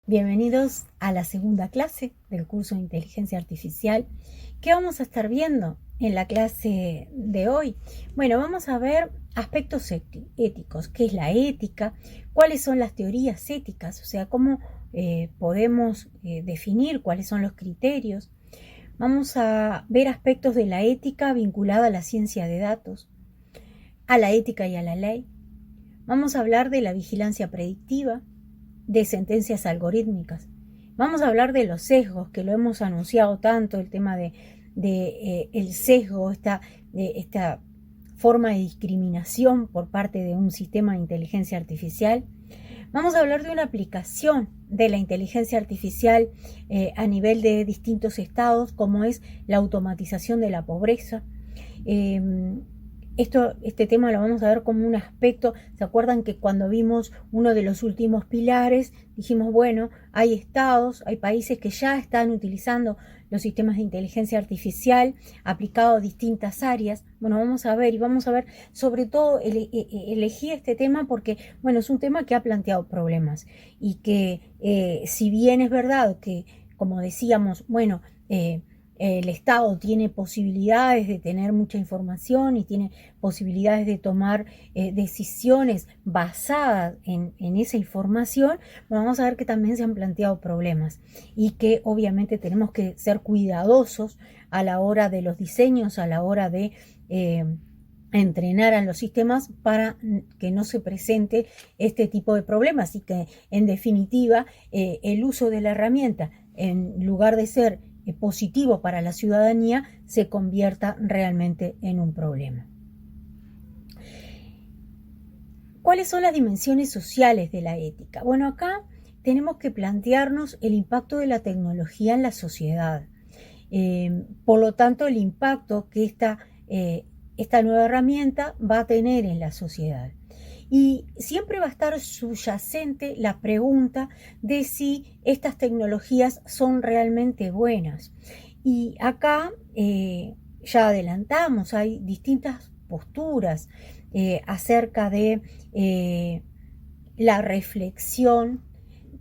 Bienvenidos a la segunda clase del curso de Inteligencia Artificial. ¿Qué vamos a estar viendo en la clase de hoy? Bueno, vamos a ver aspectos éticos. ¿Qué es la ética? ¿Cuáles son las teorías éticas? O sea, cómo podemos definir cuáles son los criterios. Vamos a ver aspectos de la ética vinculada a la ciencia de datos, a la ética y a la ley. Vamos a hablar de la vigilancia predictiva, de sentencias algorítmicas. Vamos a hablar de los sesgos, que lo hemos anunciado tanto, el tema de el sesgo, esta forma de discriminación por parte de un sistema de inteligencia artificial. Vamos a hablar de una aplicación de la inteligencia artificial a nivel de distintos estados, como es la automatización de la pobreza. Este tema lo vamos a ver como un aspecto. ¿Se acuerdan que cuando vimos uno de los últimos pilares dijimos, bueno, hay estados, hay países que ya están utilizando los sistemas de inteligencia artificial aplicados a distintas áreas? Bueno, vamos a ver sobre todo elegí este tema porque, bueno, es un tema que ha planteado problemas y que si bien es verdad que, como decíamos, bueno, el Estado tiene posibilidades de tener mucha información y tiene posibilidades de tomar decisiones basadas en esa información. Bueno, vamos a ver que también se han planteado problemas y que obviamente tenemos que ser cuidadosos a la hora de los diseños, a la hora de entrenar a los sistemas para que no se presente este tipo de problemas y que en definitiva el uso de la herramienta, en lugar de ser positivo para la ciudadanía, se convierta realmente en un problema. ¿Cuáles son las dimensiones sociales de la ética? Bueno, acá tenemos que plantearnos el impacto de la tecnología en la sociedad. Por lo tanto, el impacto que esta nueva herramienta va a tener en la sociedad. Y siempre va a estar subyacente la pregunta de si estas tecnologías son realmente buenas. Y acá ya adelantamos, hay distintas posturas acerca de la reflexión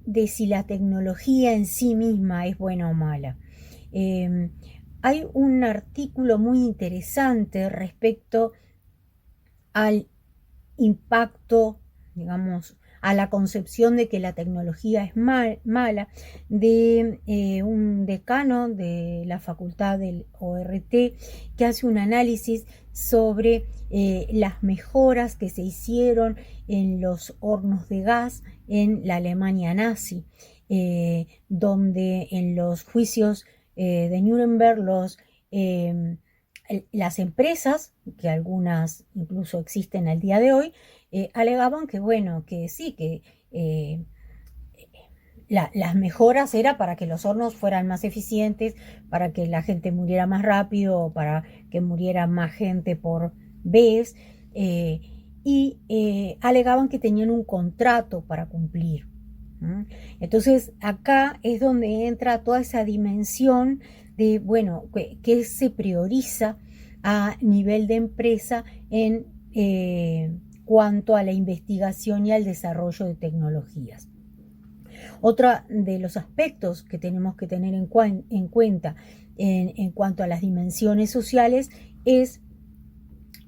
de si la tecnología en sí misma es buena o mala. Hay un artículo muy interesante respecto al impacto, digamos, a la concepción de que la tecnología es mala, de un decano de la facultad del ORT que hace un análisis sobre las mejoras que se hicieron en los hornos de gas en la Alemania nazi, donde en los juicios de Nuremberg las empresas, que algunas incluso existen al día de hoy, alegaban que, bueno, que sí, que las mejoras era para que los hornos fueran más eficientes, para que la gente muriera más rápido, para que muriera más gente por vez, y alegaban que tenían un contrato para cumplir. Entonces acá es donde entra toda esa dimensión de, bueno, que se prioriza a nivel de empresa en cuanto a la investigación y al desarrollo de tecnologías. Otro de los aspectos que tenemos que tener en cuenta en cuanto a las dimensiones sociales es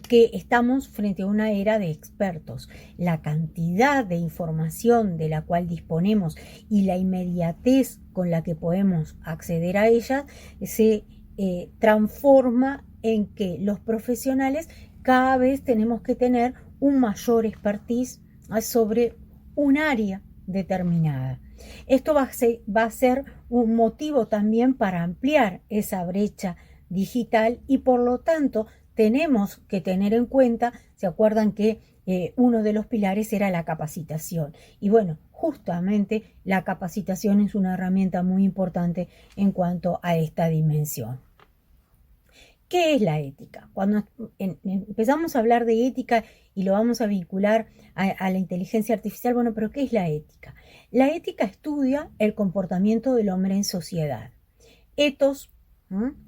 que estamos frente a una era de expertos. La cantidad de información de la cual disponemos y la inmediatez con la que podemos acceder a ella se transforma en que los profesionales cada vez tenemos que tener un mayor expertise sobre un área determinada. Esto va a ser un motivo también para ampliar esa brecha digital y por lo tanto tenemos que tener en cuenta, ¿se acuerdan que uno de los pilares era la capacitación? Y bueno, justamente la capacitación es una herramienta muy importante en cuanto a esta dimensión. ¿Qué es la ética? Cuando empezamos a hablar de ética y lo vamos a vincular a la inteligencia artificial, bueno, pero ¿qué es la ética? La ética estudia el comportamiento del hombre en sociedad. Ethos,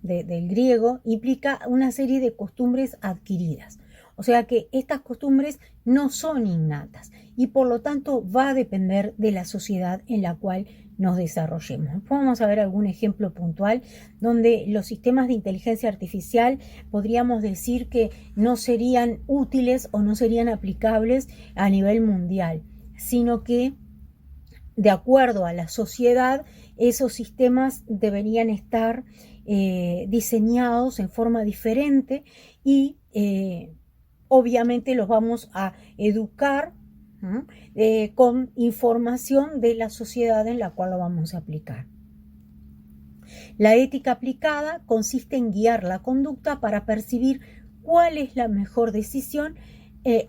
del griego, implica una serie de costumbres adquiridas. O sea que estas costumbres no son innatas y por lo tanto va a depender de la sociedad en la cual nos desarrollemos. Vamos a ver algún ejemplo puntual donde los sistemas de inteligencia artificial podríamos decir que no serían útiles o no serían aplicables a nivel mundial, sino que de acuerdo a la sociedad, esos sistemas deberían estar diseñados en forma diferente y obviamente los vamos a educar con información de la sociedad en la cual lo vamos a aplicar. La ética aplicada consiste en guiar la conducta para percibir cuál es la mejor decisión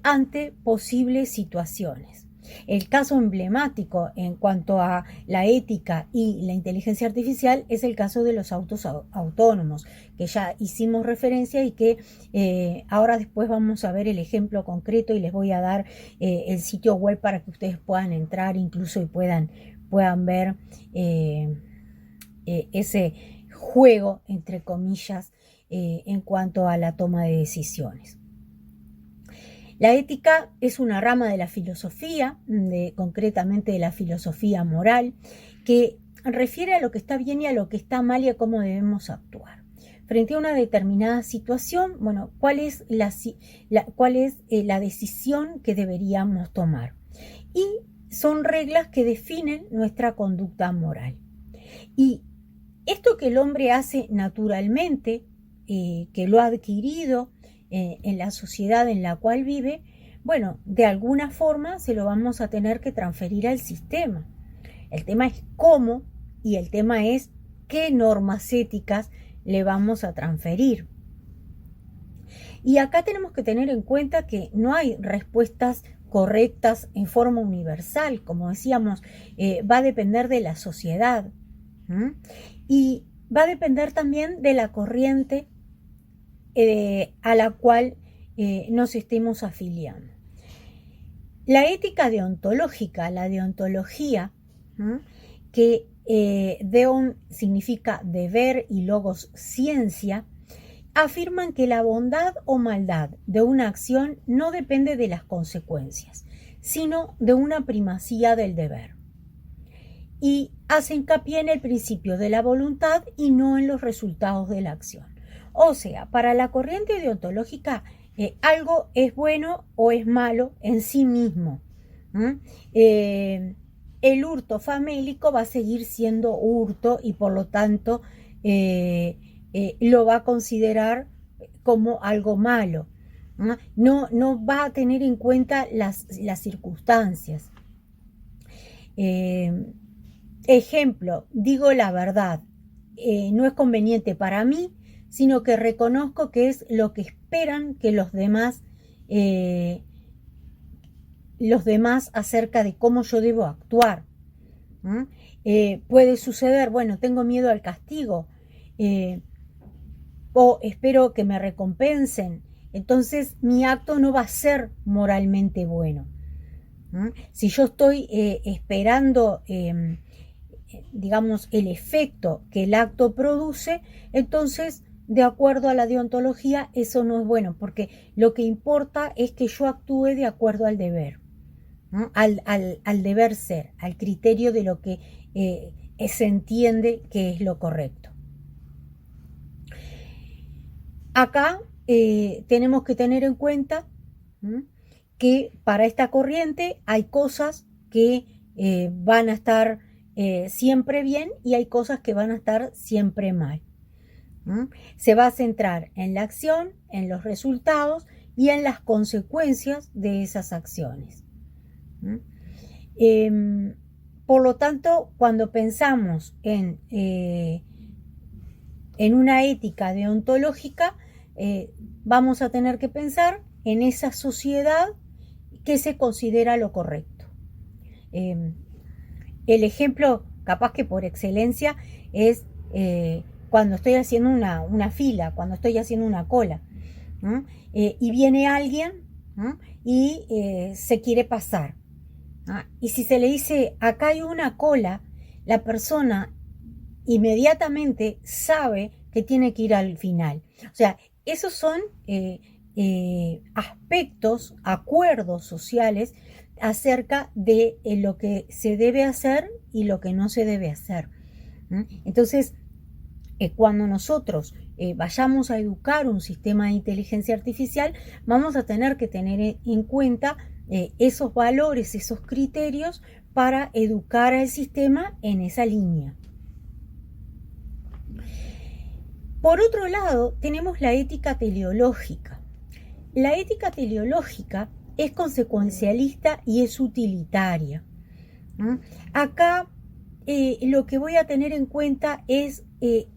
ante posibles situaciones. El caso emblemático en cuanto a la ética y la inteligencia artificial es el caso de los autos autónomos, que ya hicimos referencia y que ahora después vamos a ver el ejemplo concreto y les voy a dar el sitio web para que ustedes puedan entrar incluso y puedan ver ese juego, entre comillas, en cuanto a la toma de decisiones. La ética es una rama de la filosofía, concretamente de la filosofía moral, que refiere a lo que está bien y a lo que está mal y a cómo debemos actuar. Frente a una determinada situación, bueno, ¿cuál es la decisión que deberíamos tomar? Y son reglas que definen nuestra conducta moral. Y esto que el hombre hace naturalmente, que lo ha adquirido, en la sociedad en la cual vive, bueno, de alguna forma se lo vamos a tener que transferir al sistema. El tema es cómo y el tema es qué normas éticas le vamos a transferir. Y acá tenemos que tener en cuenta que no hay respuestas correctas en forma universal, como decíamos, va a depender de la sociedad y va a depender también de la corriente a la cual nos estemos afiliando. La ética deontológica, la deontología, que deon significa deber y logos ciencia, afirman que la bondad o maldad de una acción no depende de las consecuencias, sino de una primacía del deber. Y hace hincapié en el principio de la voluntad y no en los resultados de la acción. O sea, para la corriente deontológica, algo es bueno o es malo en sí mismo. El hurto famélico va a seguir siendo hurto y por lo tanto lo va a considerar como algo malo. No va a tener en cuenta las circunstancias. Ejemplo, digo la verdad, no es conveniente para mí, sino que reconozco que es lo que esperan que los demás acerca de cómo yo debo actuar. Puede suceder, bueno, tengo miedo al castigo, o espero que me recompensen, entonces mi acto no va a ser moralmente bueno. Si yo estoy esperando digamos, el efecto que el acto produce, entonces, de acuerdo a la deontología, eso no es bueno, porque lo que importa es que yo actúe de acuerdo al deber, ¿no? al deber ser, al criterio de lo que se entiende que es lo correcto. Acá tenemos que tener en cuenta que para esta corriente hay cosas que van a estar siempre bien y hay cosas que van a estar siempre mal. Se va a centrar en la acción, en los resultados y en las consecuencias de esas acciones. Por lo tanto, cuando pensamos en una ética deontológica, vamos a tener que pensar en esa sociedad que se considera lo correcto. El ejemplo, capaz que por excelencia, es cuando estoy haciendo una fila, cuando estoy haciendo una cola, y viene alguien y se quiere pasar. Y si se le dice, acá hay una cola, la persona inmediatamente sabe que tiene que ir al final. O sea, esos son aspectos, acuerdos sociales acerca de lo que se debe hacer y lo que no se debe hacer. Entonces, cuando nosotros vayamos a educar un sistema de inteligencia artificial, vamos a tener que tener en cuenta esos valores, esos criterios para educar al sistema en esa línea. Por otro lado, tenemos la ética teleológica. La ética teleológica es consecuencialista y es utilitaria. Acá lo que voy a tener en cuenta es que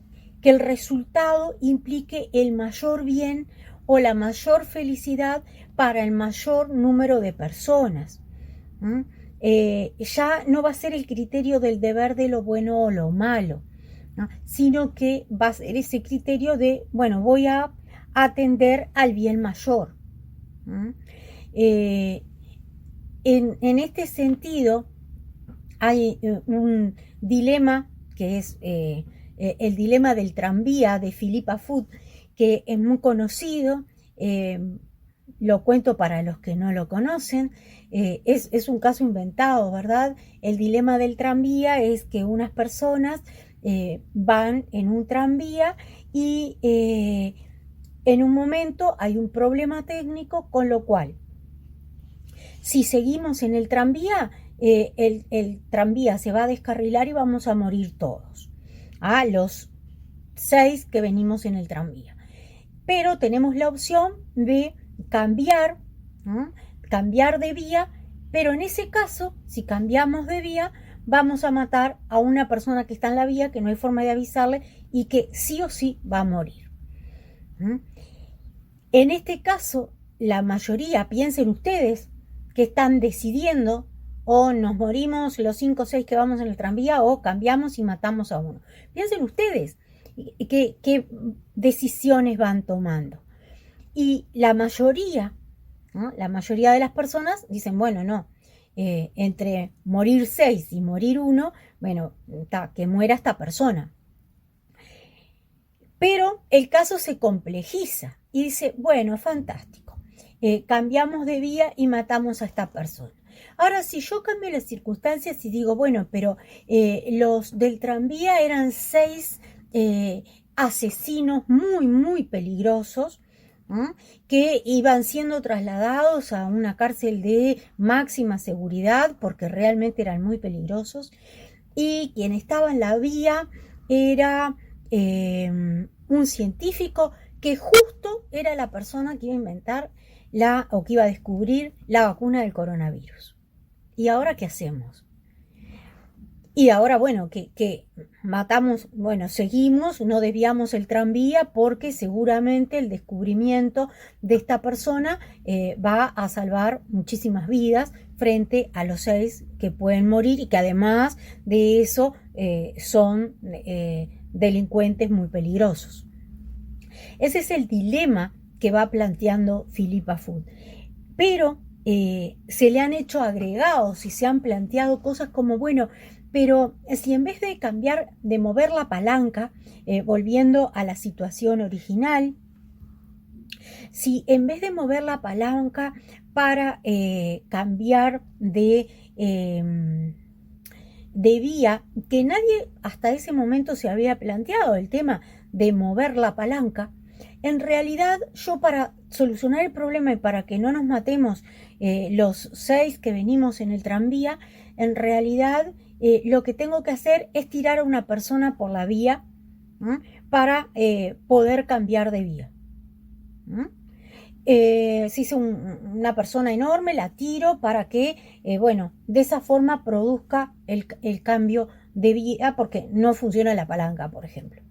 el resultado implique el mayor bien o la mayor felicidad para el mayor número de personas. Ya no va a ser el criterio del deber de lo bueno o lo malo, ¿no? Sino que va a ser ese criterio de, bueno, voy a atender al bien mayor. En este sentido, hay un dilema que es el dilema del tranvía de Philippa Foot, que es muy conocido. Lo cuento para los que no lo conocen. Es un caso inventado, ¿verdad? El dilema del tranvía es que unas personas van en un tranvía y en un momento hay un problema técnico, con lo cual, si seguimos en el tranvía, el tranvía se va a descarrilar y vamos a morir todos, a los 6 que venimos en el tranvía. Pero tenemos la opción de cambiar, ¿no? Cambiar de vía, pero en ese caso, si cambiamos de vía, vamos a matar a una persona que está en la vía, que no hay forma de avisarle y que sí o sí va a morir. En este caso, la mayoría, piensen ustedes, que están decidiendo o nos morimos los 5 o 6 que vamos en el tranvía o cambiamos y matamos a uno. Piensen ustedes qué decisiones van tomando. Y la mayoría, ¿no? La mayoría de las personas dicen, bueno, no, entre morir 6 y morir 1, bueno, que muera esta persona. Pero el caso se complejiza y dice, bueno, fantástico, cambiamos de vía y matamos a esta persona. Ahora, si yo cambio las circunstancias y digo, bueno, pero los del tranvía eran 6 asesinos muy, muy peligrosos, que iban siendo trasladados a una cárcel de máxima seguridad porque realmente eran muy peligrosos, y quien estaba en la vía era un científico que justo era la persona que iba a inventar o que iba a descubrir la vacuna del coronavirus. ¿Y ahora qué hacemos? Y ahora, bueno, que matamos, bueno, seguimos, no desviamos el tranvía porque seguramente el descubrimiento de esta persona va a salvar muchísimas vidas frente a los 6 que pueden morir y que además de eso son delincuentes muy peligrosos. Ese es el dilema que va planteando Philippa Foot. Pero se le han hecho agregados y se han planteado cosas como, bueno, pero si en vez de cambiar, de mover la palanca, volviendo a la situación original, si en vez de mover la palanca para cambiar de vía, que nadie hasta ese momento se había planteado el tema de mover la palanca, en realidad yo, para solucionar el problema y para que no nos matemos los 6 que venimos en el tranvía, en realidad lo que tengo que hacer es tirar a una persona por la vía, ¿no? Para poder cambiar de vía. Si es una persona enorme, la tiro para que, bueno, de esa forma produzca el cambio de vía, porque no funciona la palanca, por ejemplo.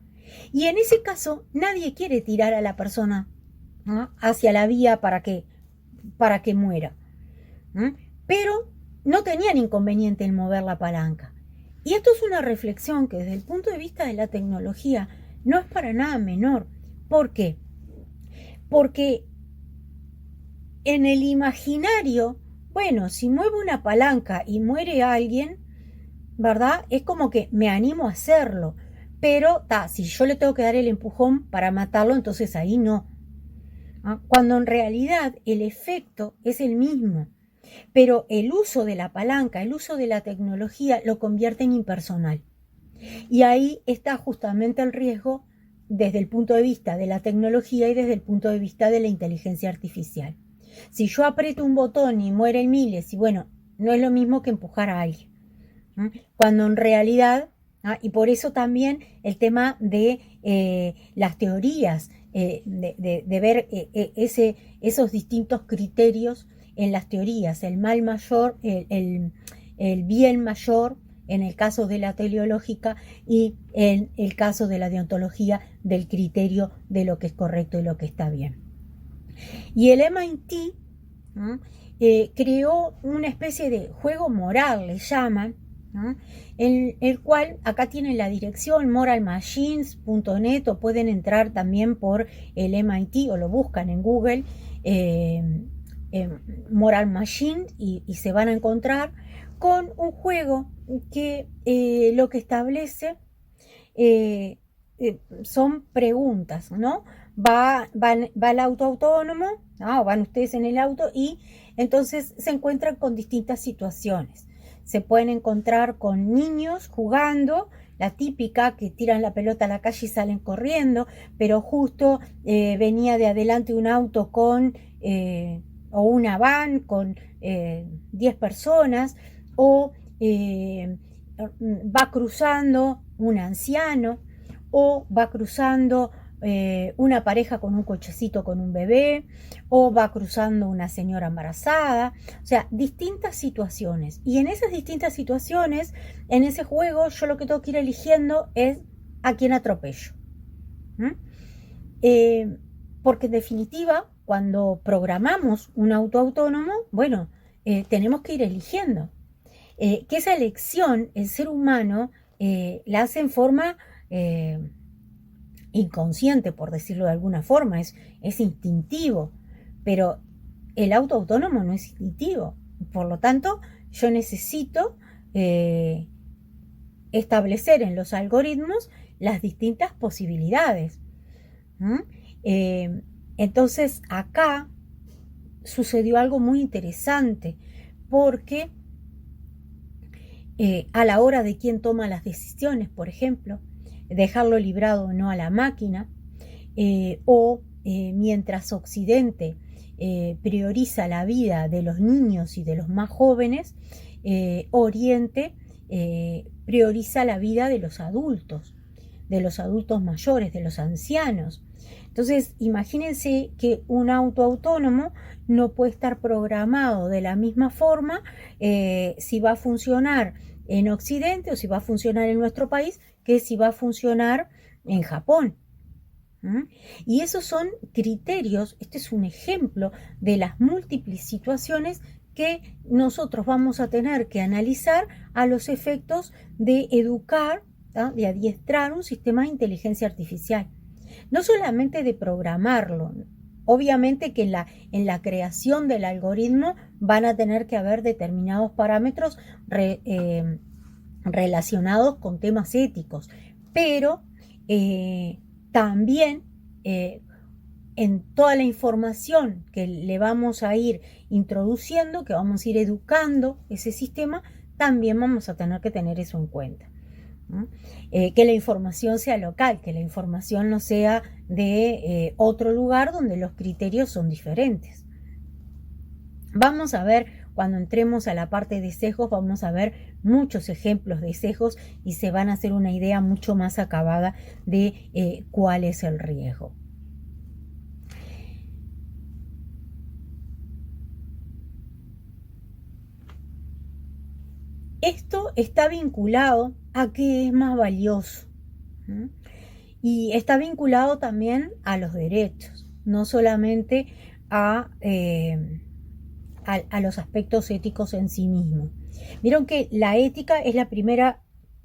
Y en ese caso, nadie quiere tirar a la persona, ¿no? Hacia la vía para que muera. Pero no tenían inconveniente en mover la palanca. Y esto es una reflexión que desde el punto de vista de la tecnología no es para nada menor. ¿Por qué? Porque en el imaginario, bueno, si muevo una palanca y muere alguien, ¿verdad? Es como que me animo a hacerlo. Pero si yo le tengo que dar el empujón para matarlo, entonces ahí no. cuando en realidad el efecto es el mismo, pero el uso de la palanca, el uso de la tecnología lo convierte en impersonal. Y ahí está justamente el riesgo desde el punto de vista de la tecnología y desde el punto de vista de la inteligencia artificial. Si yo aprieto un botón y muere miles, y bueno, no es lo mismo que empujar a alguien. Cuando en realidad, y por eso también el tema de las teorías, de ver esos distintos criterios en las teorías, el mal mayor, el bien mayor, en el caso de la teleológica, y en el caso de la deontología, del criterio de lo que es correcto y lo que está bien. Y el MIT creó una especie de juego moral, le llaman, en el cual acá tienen la dirección moralmachines.net, o pueden entrar también por el MIT o lo buscan en Google, Moral Machine, y se van a encontrar con un juego que lo que establece son preguntas, ¿no? Va el auto autónomo, van ustedes en el auto, y entonces se encuentran con distintas situaciones. Se pueden encontrar con niños jugando, la típica que tiran la pelota a la calle y salen corriendo, pero justo venía de adelante un auto con o una van con 10 personas, o va cruzando un anciano, o va cruzando una pareja con un cochecito con un bebé, o va cruzando una señora embarazada, o sea, distintas situaciones. Y en esas distintas situaciones, en ese juego, yo lo que tengo que ir eligiendo es a quién atropello. Porque en definitiva, cuando programamos un auto autónomo, bueno, tenemos que ir eligiendo. Que esa elección, el ser humano la hace en forma inconsciente, por decirlo de alguna forma, es instintivo, pero el auto autónomo no es instintivo. Por lo tanto, yo necesito establecer en los algoritmos las distintas posibilidades. Entonces, acá sucedió algo muy interesante, porque a la hora de quién toma las decisiones, por ejemplo, dejarlo librado o no a la máquina, mientras Occidente prioriza la vida de los niños y de los más jóvenes, Oriente prioriza la vida de los adultos mayores, de los ancianos. Entonces, imagínense que un auto autónomo no puede estar programado de la misma forma si va a funcionar en Occidente o si va a funcionar en nuestro país que si va a funcionar en Japón. Y esos son criterios, este es un ejemplo de las múltiples situaciones que nosotros vamos a tener que analizar a los efectos de educar, de adiestrar un sistema de inteligencia artificial. No solamente de programarlo, obviamente que en la creación del algoritmo van a tener que haber determinados parámetros relacionados con temas éticos, pero también en toda la información que le vamos a ir introduciendo, que vamos a ir educando ese sistema, también vamos a tener que tener eso en cuenta. Que la información sea local, que la información no sea de otro lugar donde los criterios son diferentes. Vamos a ver, cuando entremos a la parte de sesgos, vamos a ver muchos ejemplos de sesgos y se van a hacer una idea mucho más acabada de cuál es el riesgo. Esto está vinculado a qué es más valioso, y está vinculado también a los derechos, no solamente a los aspectos éticos en sí mismos. Vieron que la ética es la primera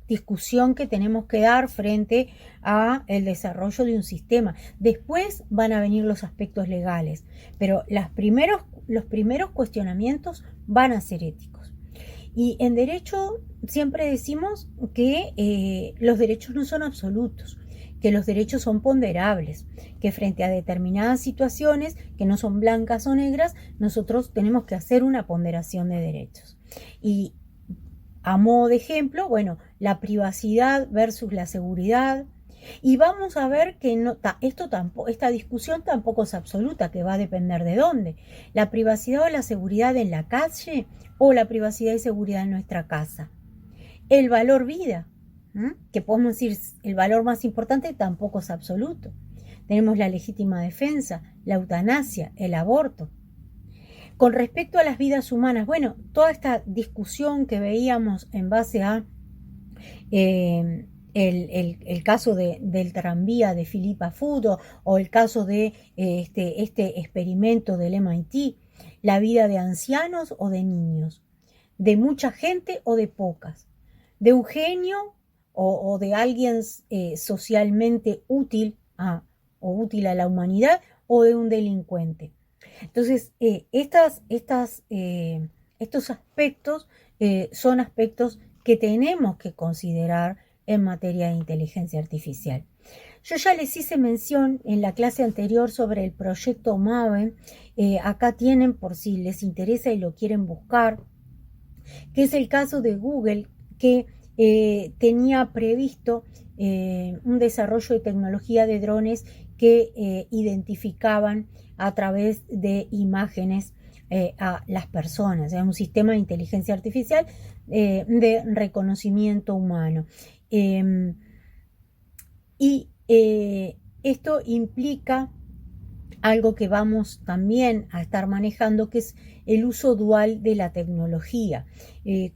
discusión que tenemos que dar frente a el desarrollo de un sistema. Después van a venir los aspectos legales, pero los primeros cuestionamientos van a ser éticos. Y en derecho siempre decimos que los derechos no son absolutos, que los derechos son ponderables, que frente a determinadas situaciones que no son blancas o negras, nosotros tenemos que hacer una ponderación de derechos. Y a modo de ejemplo, bueno, la privacidad versus la seguridad. Y vamos a ver que esta discusión tampoco es absoluta, que va a depender de dónde. La privacidad o la seguridad en la calle o la privacidad y seguridad en nuestra casa. El valor vida, que podemos decir el valor más importante, tampoco es absoluto. Tenemos la legítima defensa, la eutanasia, el aborto. Con respecto a las vidas humanas, bueno, toda esta discusión que veíamos en base a el caso del tranvía de Philippa Foot o el caso de este experimento del MIT, la vida de ancianos o de niños, de mucha gente o de pocas, de un genio o de alguien socialmente útil o útil a la humanidad o de un delincuente. Entonces, estos aspectos son aspectos que tenemos que considerar en materia de inteligencia artificial. Yo ya les hice mención en la clase anterior sobre el proyecto Maven. Acá tienen, por si les interesa y lo quieren buscar, que es el caso de Google, que tenía previsto un desarrollo de tecnología de drones que identificaban a través de imágenes a las personas, un sistema de inteligencia artificial de reconocimiento humano. Esto implica algo que vamos también a estar manejando, que es el uso dual de la tecnología,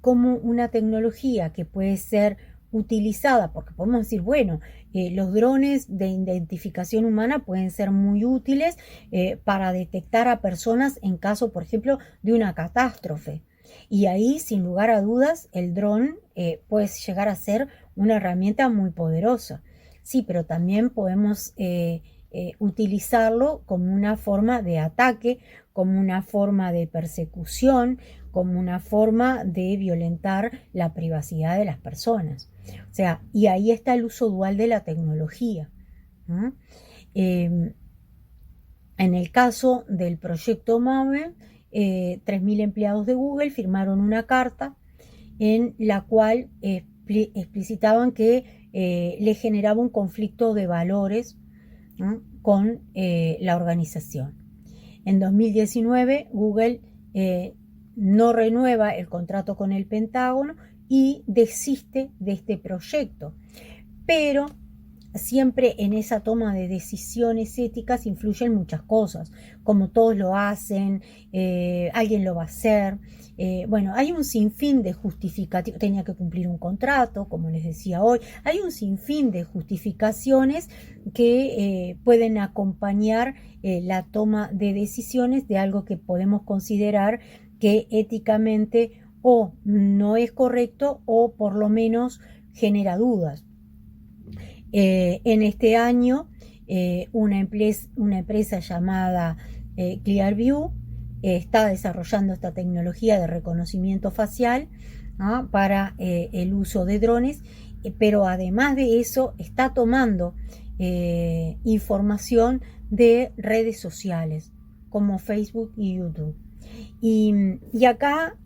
como una tecnología que puede ser utilizada, porque podemos decir, bueno, los drones de identificación humana pueden ser muy útiles para detectar a personas en caso, por ejemplo, de una catástrofe. Y ahí, sin lugar a dudas, el dron puede llegar a ser una herramienta muy poderosa. Sí, pero también podemos utilizarlo como una forma de ataque, como una forma de persecución, como una forma de violentar la privacidad de las personas. O sea, y ahí está el uso dual de la tecnología. En el caso del proyecto Maven, 3.000 empleados de Google firmaron una carta en la cual explicitaban que le generaba un conflicto de valores con la organización. En 2019, Google no renueva el contrato con el Pentágono y desiste de este proyecto. Pero siempre en esa toma de decisiones éticas influyen muchas cosas, como todos lo hacen, alguien lo va a hacer. Bueno, hay un sinfín de justificativos, tenía que cumplir un contrato, como les decía hoy, hay un sinfín de justificaciones que pueden acompañar la toma de decisiones de algo que podemos considerar que éticamente o no es correcto o por lo menos genera dudas. En este año, una empresa llamada Clearview está desarrollando esta tecnología de reconocimiento facial para el uso de drones, pero además de eso está tomando información de redes sociales como Facebook y YouTube. Y acá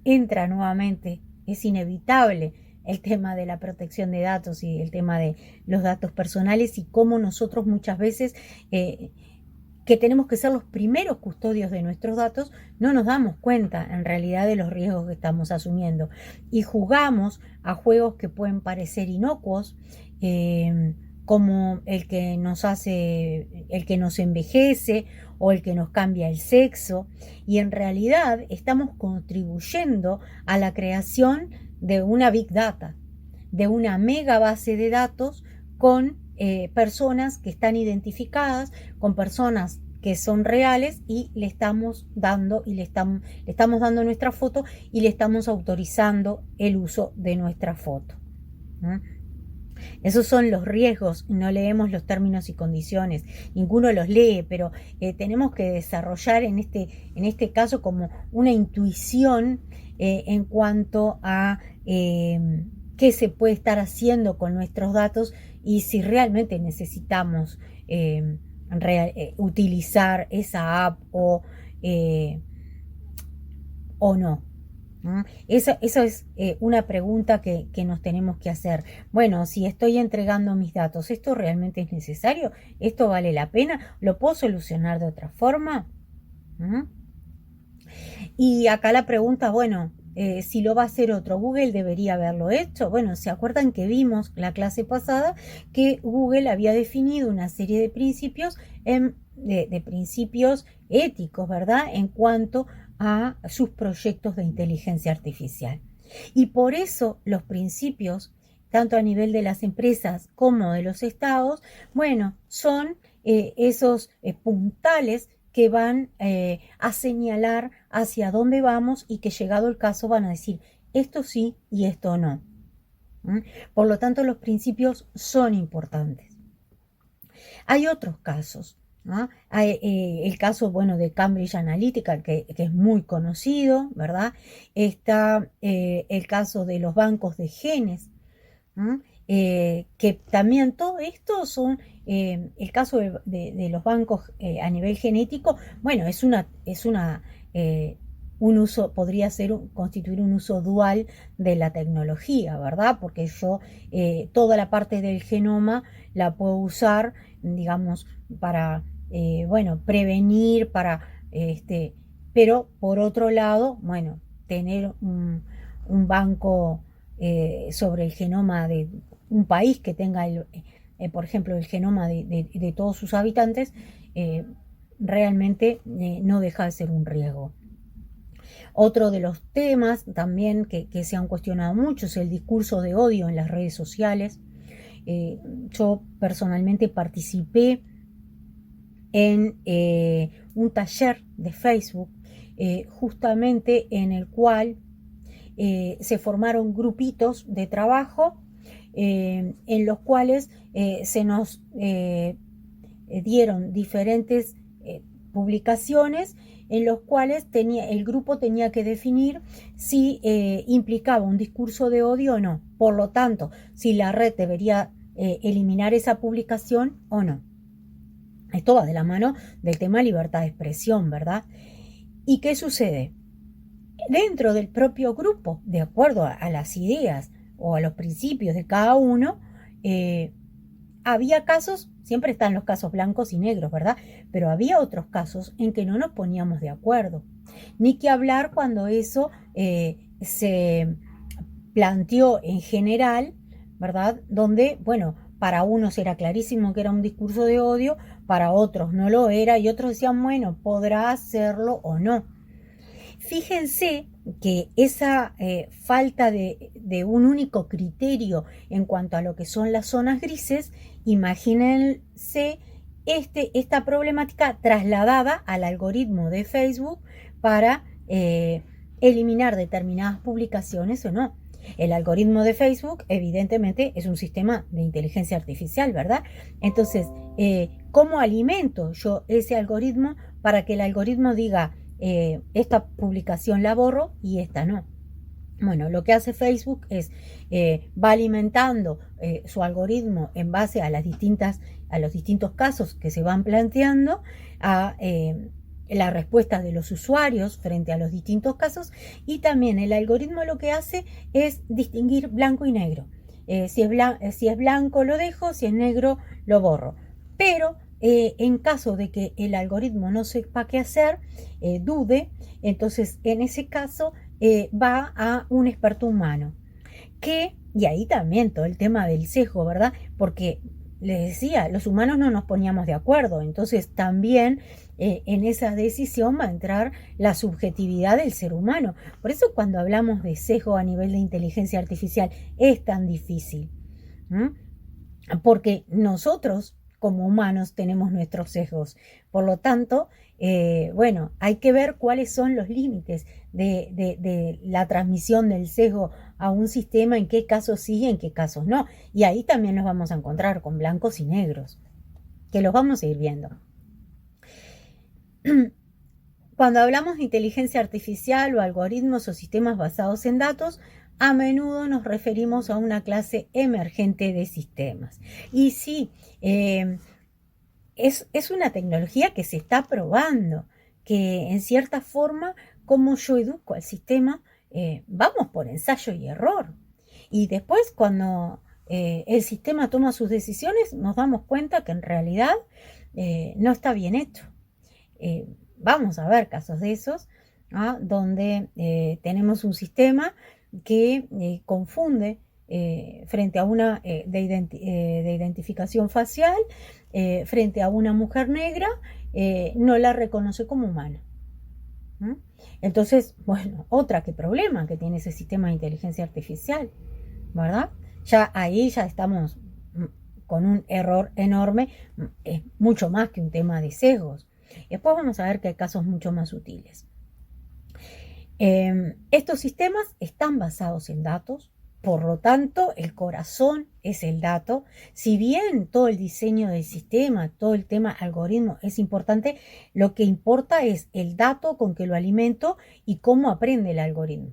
entra nuevamente, es inevitable, el tema de la protección de datos y el tema de los datos personales y cómo nosotros muchas veces que tenemos que ser los primeros custodios de nuestros datos, no nos damos cuenta en realidad de los riesgos que estamos asumiendo y jugamos a juegos que pueden parecer inocuos, como el que nos envejece o el que nos cambia el sexo, y en realidad estamos contribuyendo a la creación de una Big Data, de una mega base de datos con personas que están identificadas, con personas que son reales y le estamos dando nuestra foto y le estamos autorizando el uso de nuestra foto. Esos son los riesgos. No leemos los términos y condiciones, ninguno los lee, pero tenemos que desarrollar en este caso como una intuición en cuanto a qué se puede estar haciendo con nuestros datos y si realmente necesitamos utilizar esa app o no. Esa es una pregunta que nos tenemos que hacer. Bueno, si estoy entregando mis datos, ¿esto realmente es necesario? ¿Esto vale la pena? ¿Lo puedo solucionar de otra forma? Y acá la pregunta, bueno, si lo va a hacer otro, Google debería haberlo hecho. Bueno, ¿se acuerdan que vimos la clase pasada que Google había definido una serie de principios, de principios éticos, ¿verdad? En cuanto a sus proyectos de inteligencia artificial. Y por eso los principios, tanto a nivel de las empresas como de los estados, bueno, son esos puntales que van a señalar hacia dónde vamos y que llegado el caso van a decir esto sí y esto no. Por lo tanto, los principios son importantes. Hay otros casos. Hay, el caso, bueno, de Cambridge Analytica, que es muy conocido, ¿verdad? Está el caso de los bancos de genes, que también todo esto son, el caso de los bancos a nivel genético, bueno, un uso, podría ser constituir un uso dual de la tecnología, ¿verdad? Porque yo toda la parte del genoma la puedo usar, digamos, para, bueno, prevenir, pero por otro lado, bueno, tener un banco sobre el genoma de un país que tenga, por ejemplo, el genoma de todos sus habitantes, realmente no deja de ser un riesgo. Otro de los temas también que se han cuestionado mucho es el discurso de odio en las redes sociales. Yo personalmente participé en un taller de Facebook, justamente en el cual se formaron grupitos de trabajo en los cuales se nos dieron diferentes publicaciones en los cuales el grupo tenía que definir si implicaba un discurso de odio o no. Por lo tanto, si la red debería eliminar esa publicación o no. Esto va de la mano del tema libertad de expresión, ¿verdad? ¿Y qué sucede? Dentro del propio grupo, de acuerdo a las ideas o a los principios de cada uno, había casos, siempre están los casos blancos y negros, ¿verdad? Pero había otros casos en que no nos poníamos de acuerdo. Ni que hablar cuando eso se planteó en general, ¿verdad? Donde, bueno, para unos era clarísimo que era un discurso de odio, para otros no lo era y otros decían, bueno, podrá hacerlo o no. Fíjense que esa falta de un único criterio en cuanto a lo que son las zonas grises, imagínense esta problemática trasladada al algoritmo de Facebook para eliminar determinadas publicaciones o no. El algoritmo de Facebook, evidentemente, es un sistema de inteligencia artificial, ¿verdad? Entonces, ¿cómo alimento yo ese algoritmo para que el algoritmo diga esta publicación la borro y esta no? Bueno, lo que hace Facebook es va alimentando su algoritmo en base a los distintos casos que se van planteando, a la respuesta de los usuarios frente a los distintos casos, y también el algoritmo lo que hace es distinguir blanco y negro. Si es blanco lo dejo, si es negro lo borro. Pero en caso de que el algoritmo no sepa qué hacer, dude, entonces en ese caso va a un experto humano. Y ahí también todo el tema del sesgo, ¿verdad? Porque les decía, los humanos no nos poníamos de acuerdo, entonces también en esa decisión va a entrar la subjetividad del ser humano. Por eso cuando hablamos de sesgo a nivel de inteligencia artificial es tan difícil, porque nosotros como humanos tenemos nuestros sesgos. Por lo tanto, bueno, hay que ver cuáles son los límites de la transmisión del sesgo a un sistema, en qué casos sí y en qué casos no. Y ahí también nos vamos a encontrar con blancos y negros, que los vamos a ir viendo. Cuando hablamos de inteligencia artificial o algoritmos o sistemas basados en datos, a menudo nos referimos a una clase emergente de sistemas. Y sí, es una tecnología que se está probando, que en cierta forma, como yo educo al sistema, vamos por ensayo y error. Y después, cuando el sistema toma sus decisiones, nos damos cuenta que en realidad no está bien hecho. Vamos a ver casos de esos, ¿ah? Donde tenemos un sistema que confunde frente a una de identificación facial, frente a una mujer negra, no la reconoce como humana. ¿Mm? Entonces, bueno, qué problema que tiene ese sistema de inteligencia artificial, ¿verdad? Ya ahí ya estamos con un error enorme, es mucho más que un tema de sesgos. Después vamos a ver que hay casos mucho más sutiles. Estos sistemas están basados en datos, por lo tanto, el corazón es el dato. Si bien todo el diseño del sistema, todo el tema algoritmo es importante, lo que importa es el dato con que lo alimento y cómo aprende el algoritmo.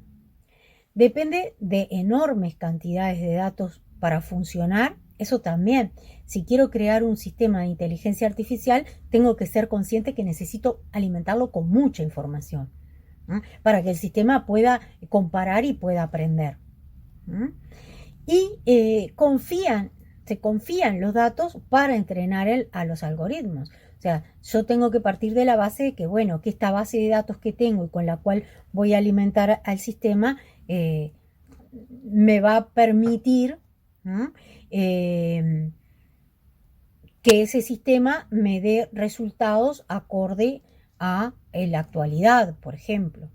Depende de enormes cantidades de datos para funcionar. Eso también, si quiero crear un sistema de inteligencia artificial, tengo que ser consciente que necesito alimentarlo con mucha información, ¿no? Para que el sistema pueda comparar y pueda aprender. Y se confían los datos para entrenar a los algoritmos. O sea, yo tengo que partir de la base de que, bueno, que esta base de datos que tengo y con la cual voy a alimentar al sistema me va a permitir que ese sistema me dé resultados acorde a la actualidad, por ejemplo.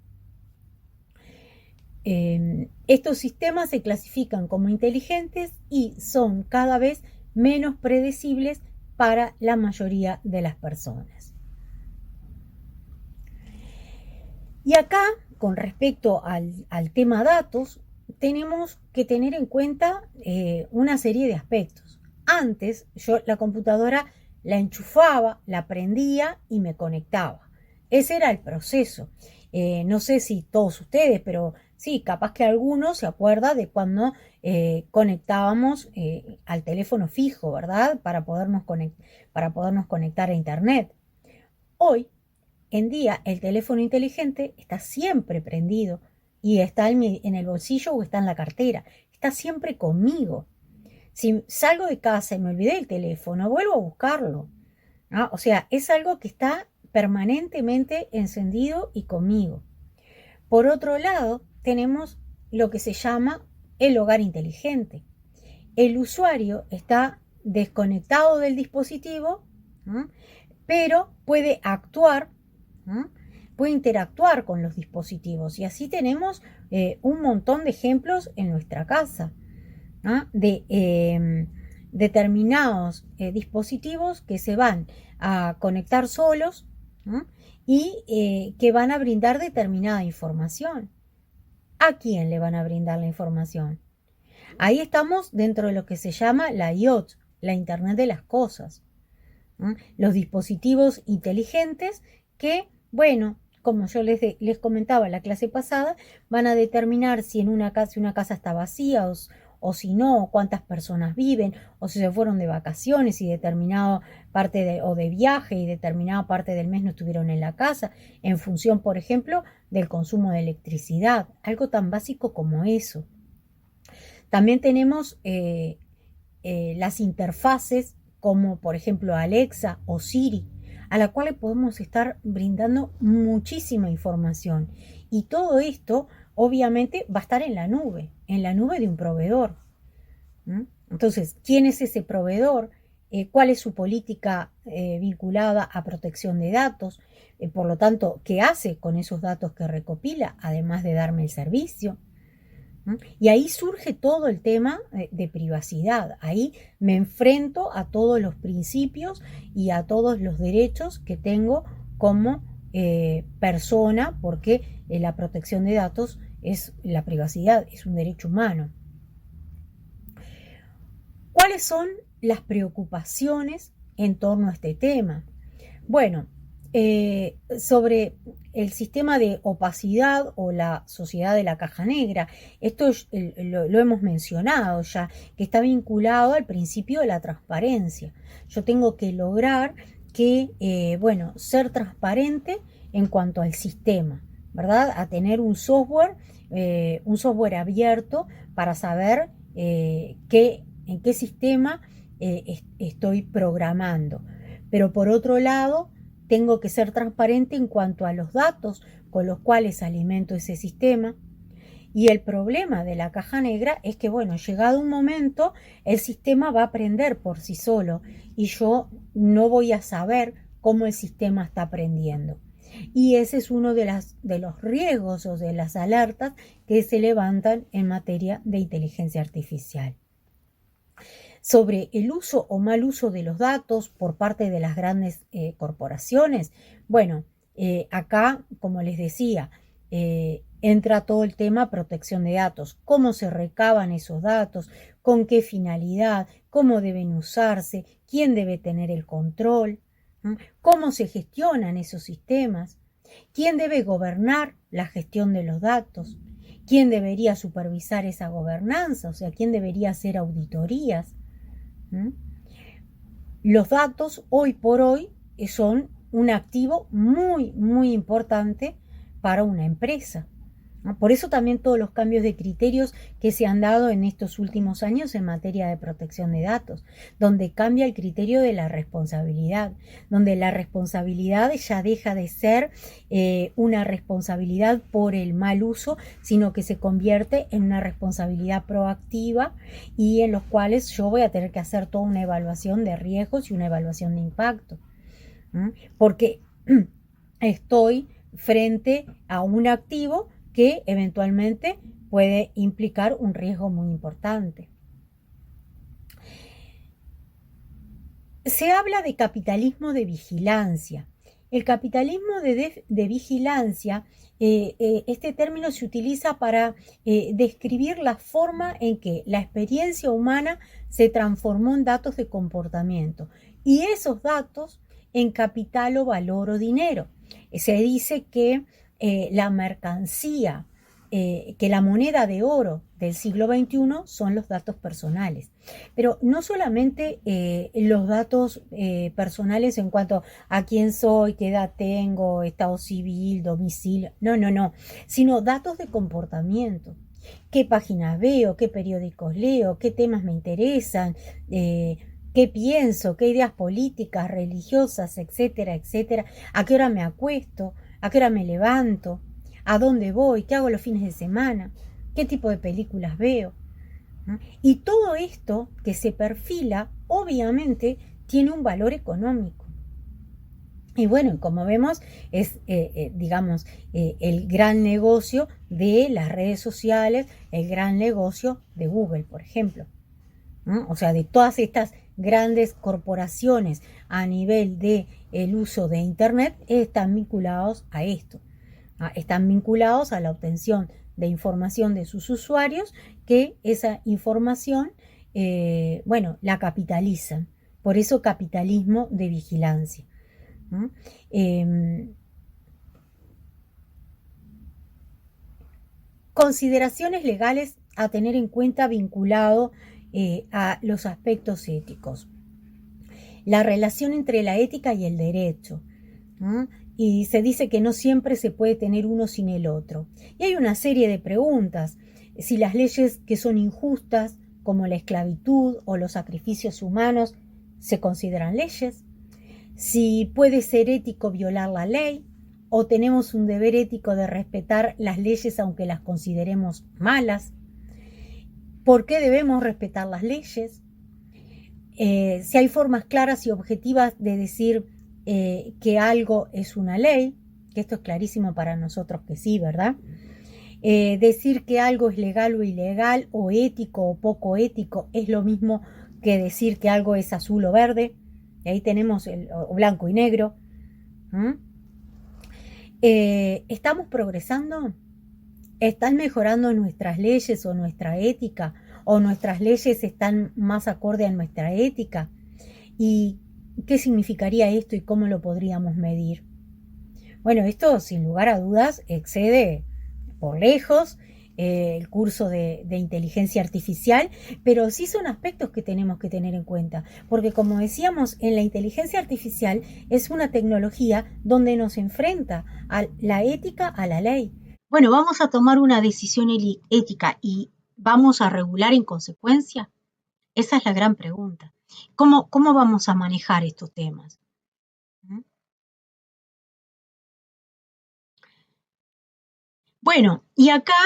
Estos sistemas se clasifican como inteligentes y son cada vez menos predecibles para la mayoría de las personas. Y acá, con respecto al tema datos, tenemos que tener en cuenta una serie de aspectos. Antes, yo la computadora la enchufaba, la prendía y me conectaba. Ese era el proceso. No sé si todos ustedes, pero sí, capaz que algunos se acuerda de cuando conectábamos al teléfono fijo, ¿verdad? Para podernos conectar a internet. Hoy en día el teléfono inteligente está siempre prendido y está en el bolsillo o está en la cartera. Está siempre conmigo. Si salgo de casa y me olvidé el teléfono, vuelvo a buscarlo, ¿no? O sea, es algo que está permanentemente encendido y conmigo. Por otro lado, tenemos lo que se llama el hogar inteligente. El usuario está desconectado del dispositivo, ¿no? Pero puede actuar, ¿no? Puede interactuar con los dispositivos. Y así tenemos un montón de ejemplos en nuestra casa, ¿no? De determinados dispositivos que se van a conectar solos, ¿no? Y que van a brindar determinada información. ¿A quién le van a brindar la información? Ahí estamos dentro de lo que se llama la IoT, la Internet de las Cosas. Los dispositivos inteligentes que, bueno, como yo les comentaba en la clase pasada, van a determinar si una casa está vacía o si no, cuántas personas viven, o si se fueron de vacaciones y determinada parte o de viaje y determinada parte del mes no estuvieron en la casa, en función, por ejemplo, del consumo de electricidad, algo tan básico como eso. También tenemos las interfaces como, por ejemplo, Alexa o Siri, a la cual le podemos estar brindando muchísima información. Y todo esto, obviamente, va a estar en la nube de un proveedor. Entonces, ¿quién es ese proveedor? ¿Cuál es su política vinculada a protección de datos? Por lo tanto, ¿qué hace con esos datos que recopila, además de darme el servicio? Y ahí surge todo el tema de privacidad. Ahí me enfrento a todos los principios y a todos los derechos que tengo como persona, porque la protección de datos la privacidad es un derecho humano. ¿Cuáles son las preocupaciones en torno a este tema? Bueno, sobre el sistema de opacidad o la sociedad de la caja negra. Esto lo hemos mencionado ya, que está vinculado al principio de la transparencia. Yo tengo que lograr que, bueno, ser transparente en cuanto al sistema, ¿verdad? A tener un software abierto para saber en qué sistema estoy programando. Pero por otro lado, tengo que ser transparente en cuanto a los datos con los cuales alimento ese sistema. Y el problema de la caja negra es que, bueno, llegado un momento, el sistema va a aprender por sí solo y yo no voy a saber cómo el sistema está aprendiendo. Y ese es uno de los riesgos o de las alertas que se levantan en materia de inteligencia artificial. Sobre el uso o mal uso de los datos por parte de las grandes corporaciones, bueno, acá, como les decía, entra todo el tema protección de datos, cómo se recaban esos datos, con qué finalidad, cómo deben usarse, quién debe tener el control, cómo se gestionan esos sistemas, quién debe gobernar la gestión de los datos, quién debería supervisar esa gobernanza, o sea, quién debería hacer auditorías. Los datos hoy por hoy son un activo muy, muy importante para una empresa. Por eso también todos los cambios de criterios que se han dado en estos últimos años en materia de protección de datos, donde cambia el criterio de la responsabilidad, donde la responsabilidad ya deja de ser una responsabilidad por el mal uso, sino que se convierte en una responsabilidad proactiva y en los cuales yo voy a tener que hacer toda una evaluación de riesgos y una evaluación de impacto, porque estoy frente a un activo que eventualmente puede implicar un riesgo muy importante. Se habla de capitalismo de vigilancia. El capitalismo de vigilancia, este término se utiliza para describir la forma en que la experiencia humana se transformó en datos de comportamiento y esos datos en capital o valor o dinero. Se dice que la mercancía, que la moneda de oro del siglo XXI son los datos personales. Pero no solamente los datos personales en cuanto a quién soy, qué edad tengo, estado civil, domicilio, no, sino datos de comportamiento. ¿Qué páginas veo? ¿Qué periódicos leo? ¿Qué temas me interesan? ¿Qué pienso? ¿Qué ideas políticas, religiosas, etcétera, etcétera? ¿A qué hora me acuesto? ¿A qué hora me levanto? ¿A dónde voy? ¿Qué hago los fines de semana? ¿Qué tipo de películas veo? Y todo esto que se perfila, obviamente, tiene un valor económico. Y bueno, como vemos, es, digamos, el gran negocio de las redes sociales, el gran negocio de Google, por ejemplo. O sea, de todas estas grandes corporaciones a nivel de el uso de Internet están vinculados a esto. Están vinculados a la obtención de información de sus usuarios, que esa información, bueno, la capitalizan. Por eso capitalismo de vigilancia. Consideraciones legales a tener en cuenta vinculado a los aspectos éticos. La relación entre la ética y el derecho. Y se dice que no siempre se puede tener uno sin el otro. Y hay una serie de preguntas. Si las leyes que son injustas, como la esclavitud o los sacrificios humanos, se consideran leyes. Si puede ser ético violar la ley, o tenemos un deber ético de respetar las leyes aunque las consideremos malas. ¿Por qué debemos respetar las leyes? Si hay formas claras y objetivas de decir que algo es una ley, que esto es clarísimo para nosotros que sí, ¿verdad? Decir que algo es legal o ilegal, o ético o poco ético, es lo mismo que decir que algo es azul o verde. Y ahí tenemos o blanco y negro. ¿Estamos progresando? ¿Están mejorando nuestras leyes o nuestra ética? ¿O nuestras leyes están más acorde a nuestra ética? ¿Y qué significaría esto y cómo lo podríamos medir? Bueno, esto sin lugar a dudas excede por lejos el curso de inteligencia artificial, pero sí son aspectos que tenemos que tener en cuenta, porque como decíamos, en la inteligencia artificial es una tecnología donde nos enfrenta a la ética a la ley. Bueno, ¿vamos a tomar una decisión ética y vamos a regular en consecuencia? Esa es la gran pregunta. ¿Cómo vamos a manejar estos temas? Bueno, y acá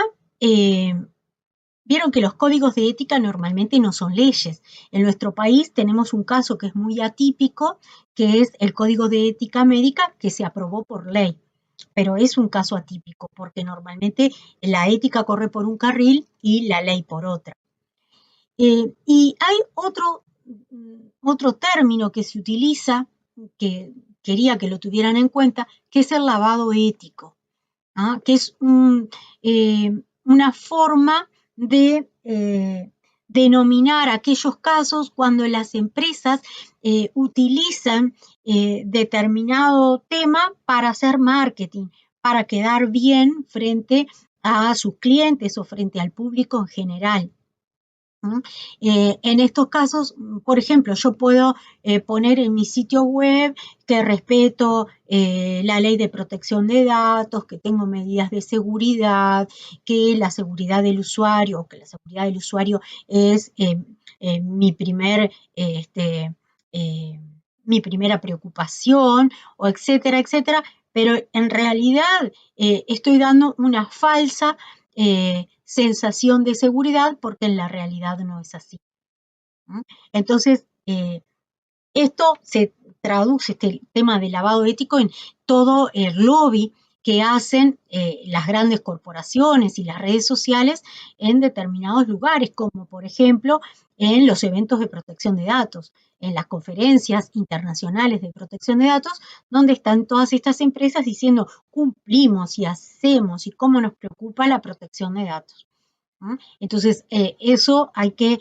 vieron que los códigos de ética normalmente no son leyes. En nuestro país tenemos un caso que es muy atípico, que es el Código de Ética Médica que se aprobó por ley. Pero es un caso atípico porque normalmente la ética corre por un carril y la ley por otra. Y hay otro término que se utiliza, que quería que lo tuvieran en cuenta, que es el lavado ético. ¿Ah? Que es una forma de denominar aquellos casos cuando las empresas utilizan determinado tema para hacer marketing, para quedar bien frente a sus clientes o frente al público en general. En estos casos, por ejemplo, yo puedo poner en mi sitio web que respeto la ley de protección de datos, que tengo medidas de seguridad, que la seguridad del usuario, que la seguridad del usuario es mi primera preocupación, o etcétera, etcétera, pero en realidad estoy dando una falsa sensación de seguridad porque en la realidad no es así. Entonces, esto se traduce, este tema de lavado ético, en todo el lobby que hacen las grandes corporaciones y las redes sociales en determinados lugares, como por ejemplo en los eventos de protección de datos, en las conferencias internacionales de protección de datos, donde están todas estas empresas diciendo cumplimos y hacemos y cómo nos preocupa la protección de datos. Entonces, eso hay que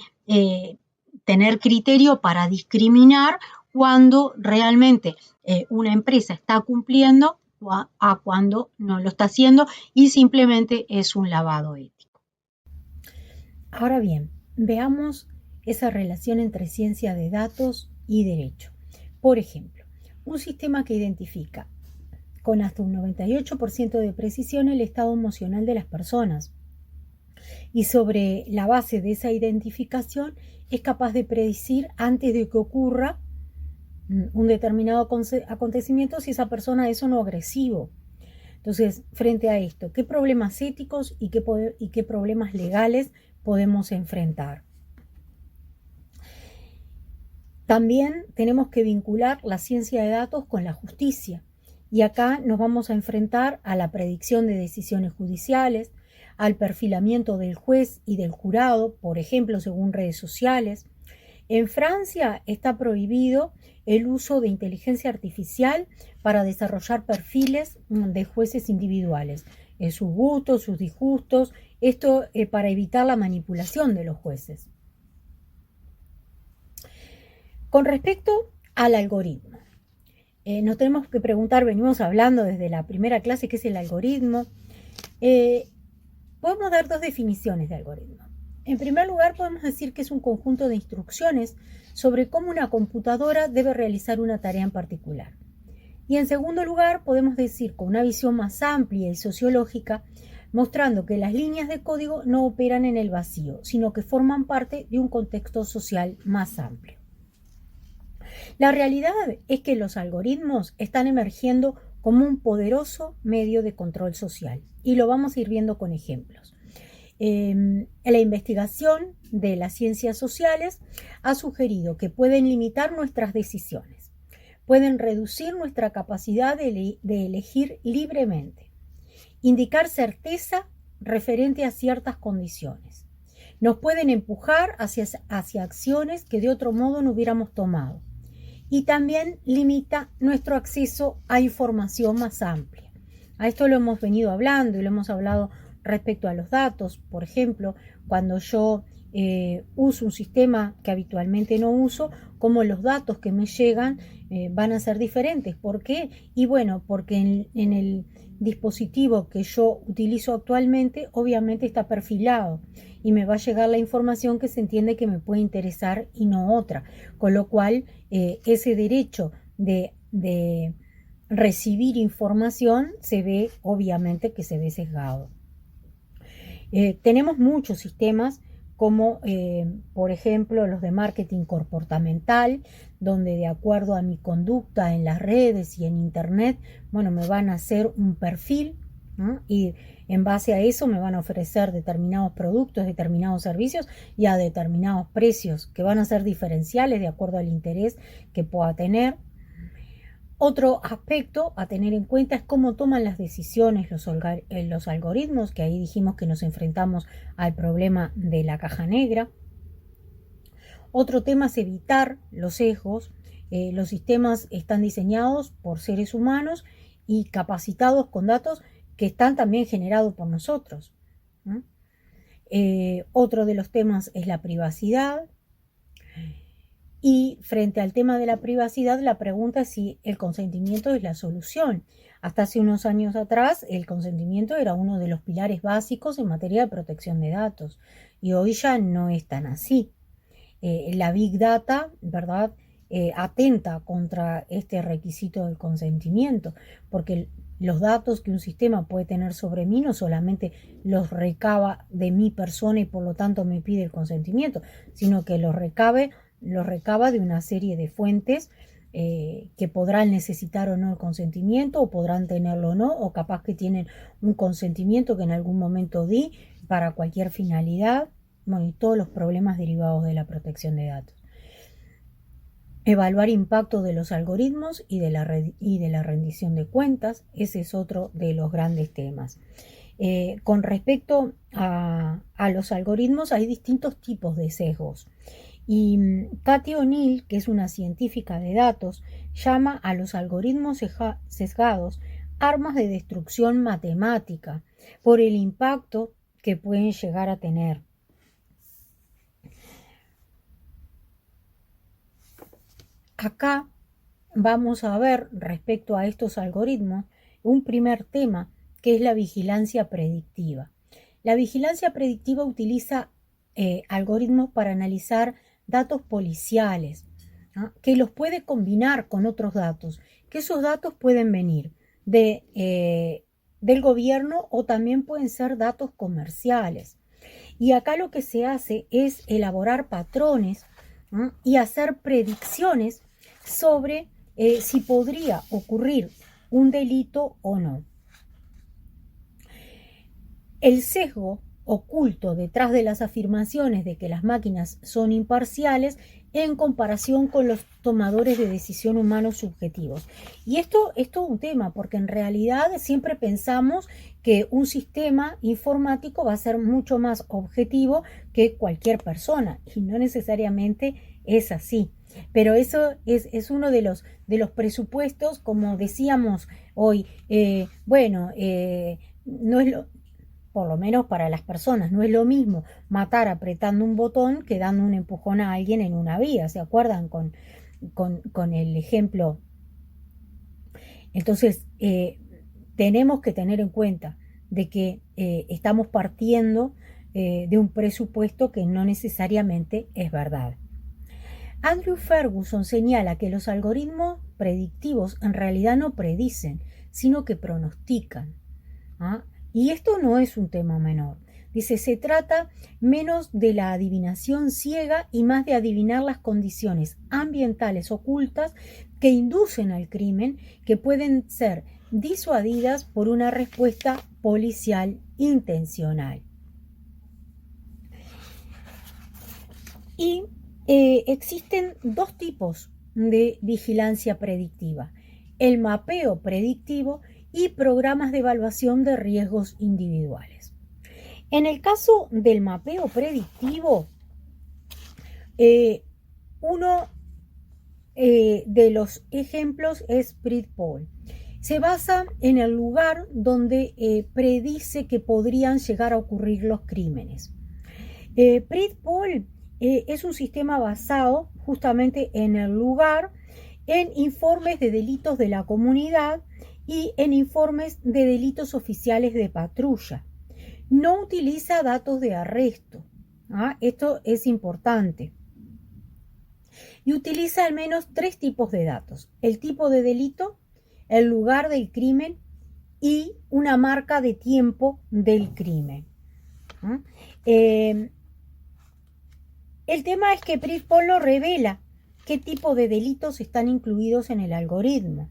tener criterio para discriminar cuando realmente una empresa está cumpliendo a cuando no lo está haciendo y simplemente es un lavado ético. Ahora bien, veamos esa relación entre ciencia de datos y derecho. Por ejemplo, un sistema que identifica con hasta un 98% de precisión el estado emocional de las personas, y sobre la base de esa identificación es capaz de predecir antes de que ocurra un determinado acontecimiento si esa persona es o no agresivo. Entonces, frente a esto, ¿qué problemas éticos y qué problemas legales podemos enfrentar? También tenemos que vincular la ciencia de datos con la justicia. Y acá nos vamos a enfrentar a la predicción de decisiones judiciales, al perfilamiento del juez y del jurado, por ejemplo, según redes sociales. En Francia está prohibido el uso de inteligencia artificial para desarrollar perfiles de jueces individuales, sus gustos, sus disgustos, esto para evitar la manipulación de los jueces. Con respecto al algoritmo, nos tenemos que preguntar, venimos hablando desde la primera clase, ¿qué es el algoritmo? Podemos dar dos definiciones de algoritmo. En primer lugar, podemos decir que es un conjunto de instrucciones sobre cómo una computadora debe realizar una tarea en particular. Y en segundo lugar, podemos decir con una visión más amplia y sociológica, mostrando que las líneas de código no operan en el vacío, sino que forman parte de un contexto social más amplio. La realidad es que los algoritmos están emergiendo como un poderoso medio de control social, y lo vamos a ir viendo con ejemplos. La investigación de las ciencias sociales ha sugerido que pueden limitar nuestras decisiones, pueden reducir nuestra capacidad de elegir libremente, indicar certeza referente a ciertas condiciones, nos pueden empujar hacia acciones que de otro modo no hubiéramos tomado, y también limita nuestro acceso a información más amplia. A esto lo hemos venido hablando y lo hemos hablado respecto a los datos. Por ejemplo, cuando yo uso un sistema que habitualmente no uso, como los datos que me llegan van a ser diferentes. ¿Por qué? Y bueno, porque en el dispositivo que yo utilizo actualmente obviamente está perfilado y me va a llegar la información que se entiende que me puede interesar y no otra, con lo cual ese derecho de recibir información se ve, obviamente que se ve sesgado. Tenemos muchos sistemas como por ejemplo los de marketing comportamental, donde de acuerdo a mi conducta en las redes y en internet, bueno, me van a hacer un perfil, ¿no? Y en base a eso me van a ofrecer determinados productos, determinados servicios y a determinados precios que van a ser diferenciales de acuerdo al interés que pueda tener. Otro aspecto a tener en cuenta es cómo toman las decisiones los algoritmos, que ahí dijimos que nos enfrentamos al problema de la caja negra. Otro tema es evitar los sesgos. Los sistemas están diseñados por seres humanos y capacitados con datos que están también generados por nosotros. Otro de los temas es la privacidad. Y frente al tema de la privacidad, la pregunta es si el consentimiento es la solución. Hasta hace unos años atrás, el consentimiento era uno de los pilares básicos en materia de protección de datos. Y hoy ya no es tan así. La Big Data, ¿verdad?, atenta contra este requisito del consentimiento, porque los datos que un sistema puede tener sobre mí no solamente los recaba de mi persona y por lo tanto me pide el consentimiento, sino que los recaba de una serie de fuentes que podrán necesitar o no el consentimiento, o podrán tenerlo o no, o capaz que tienen un consentimiento que en algún momento di para cualquier finalidad. Bueno, y todos los problemas derivados de la protección de datos. Evaluar impacto de los algoritmos y de la rendición de cuentas, ese es otro de los grandes temas. Con respecto a los algoritmos, hay distintos tipos de sesgos. Y Cathy O'Neil, que es una científica de datos, llama a los algoritmos sesgados armas de destrucción matemática por el impacto que pueden llegar a tener. Acá vamos a ver respecto a estos algoritmos un primer tema que es la vigilancia predictiva. La vigilancia predictiva utiliza algoritmos para analizar datos policiales, ¿no?, que los puede combinar con otros datos, que esos datos pueden venir del gobierno o también pueden ser datos comerciales. Y acá lo que se hace es elaborar patrones, ¿no?, y hacer predicciones sobre si podría ocurrir un delito o no. El sesgo oculto detrás de las afirmaciones de que las máquinas son imparciales en comparación con los tomadores de decisión humanos subjetivos. Y esto es todo un tema, porque en realidad siempre pensamos que un sistema informático va a ser mucho más objetivo que cualquier persona, y no necesariamente es así. Pero eso es uno de los presupuestos, como decíamos hoy. No es por lo menos para las personas, no es lo mismo matar apretando un botón que dando un empujón a alguien en una vía. ¿Se acuerdan con el ejemplo? Entonces, tenemos que tener en cuenta de que estamos partiendo de un presupuesto que no necesariamente es verdad. Andrew Ferguson señala que los algoritmos predictivos en realidad no predicen, sino que pronostican. Y esto no es un tema menor. Dice, se trata menos de la adivinación ciega y más de adivinar las condiciones ambientales ocultas que inducen al crimen, que pueden ser disuadidas por una respuesta policial intencional. Y existen dos tipos de vigilancia predictiva: el mapeo predictivo y programas de evaluación de riesgos individuales. En el caso del mapeo predictivo, uno de los ejemplos es Bridpol. Se basa en el lugar donde predice que podrían llegar a ocurrir los crímenes. PRIT-Poll es un sistema basado justamente en el lugar, en informes de delitos de la comunidad y en informes de delitos oficiales de patrulla. No utiliza datos de arresto. Esto es importante. Y utiliza al menos 3 tipos de datos: el tipo de delito, el lugar del crimen y una marca de tiempo del crimen. El tema es que PRIT-Poll no revela qué tipo de delitos están incluidos en el algoritmo.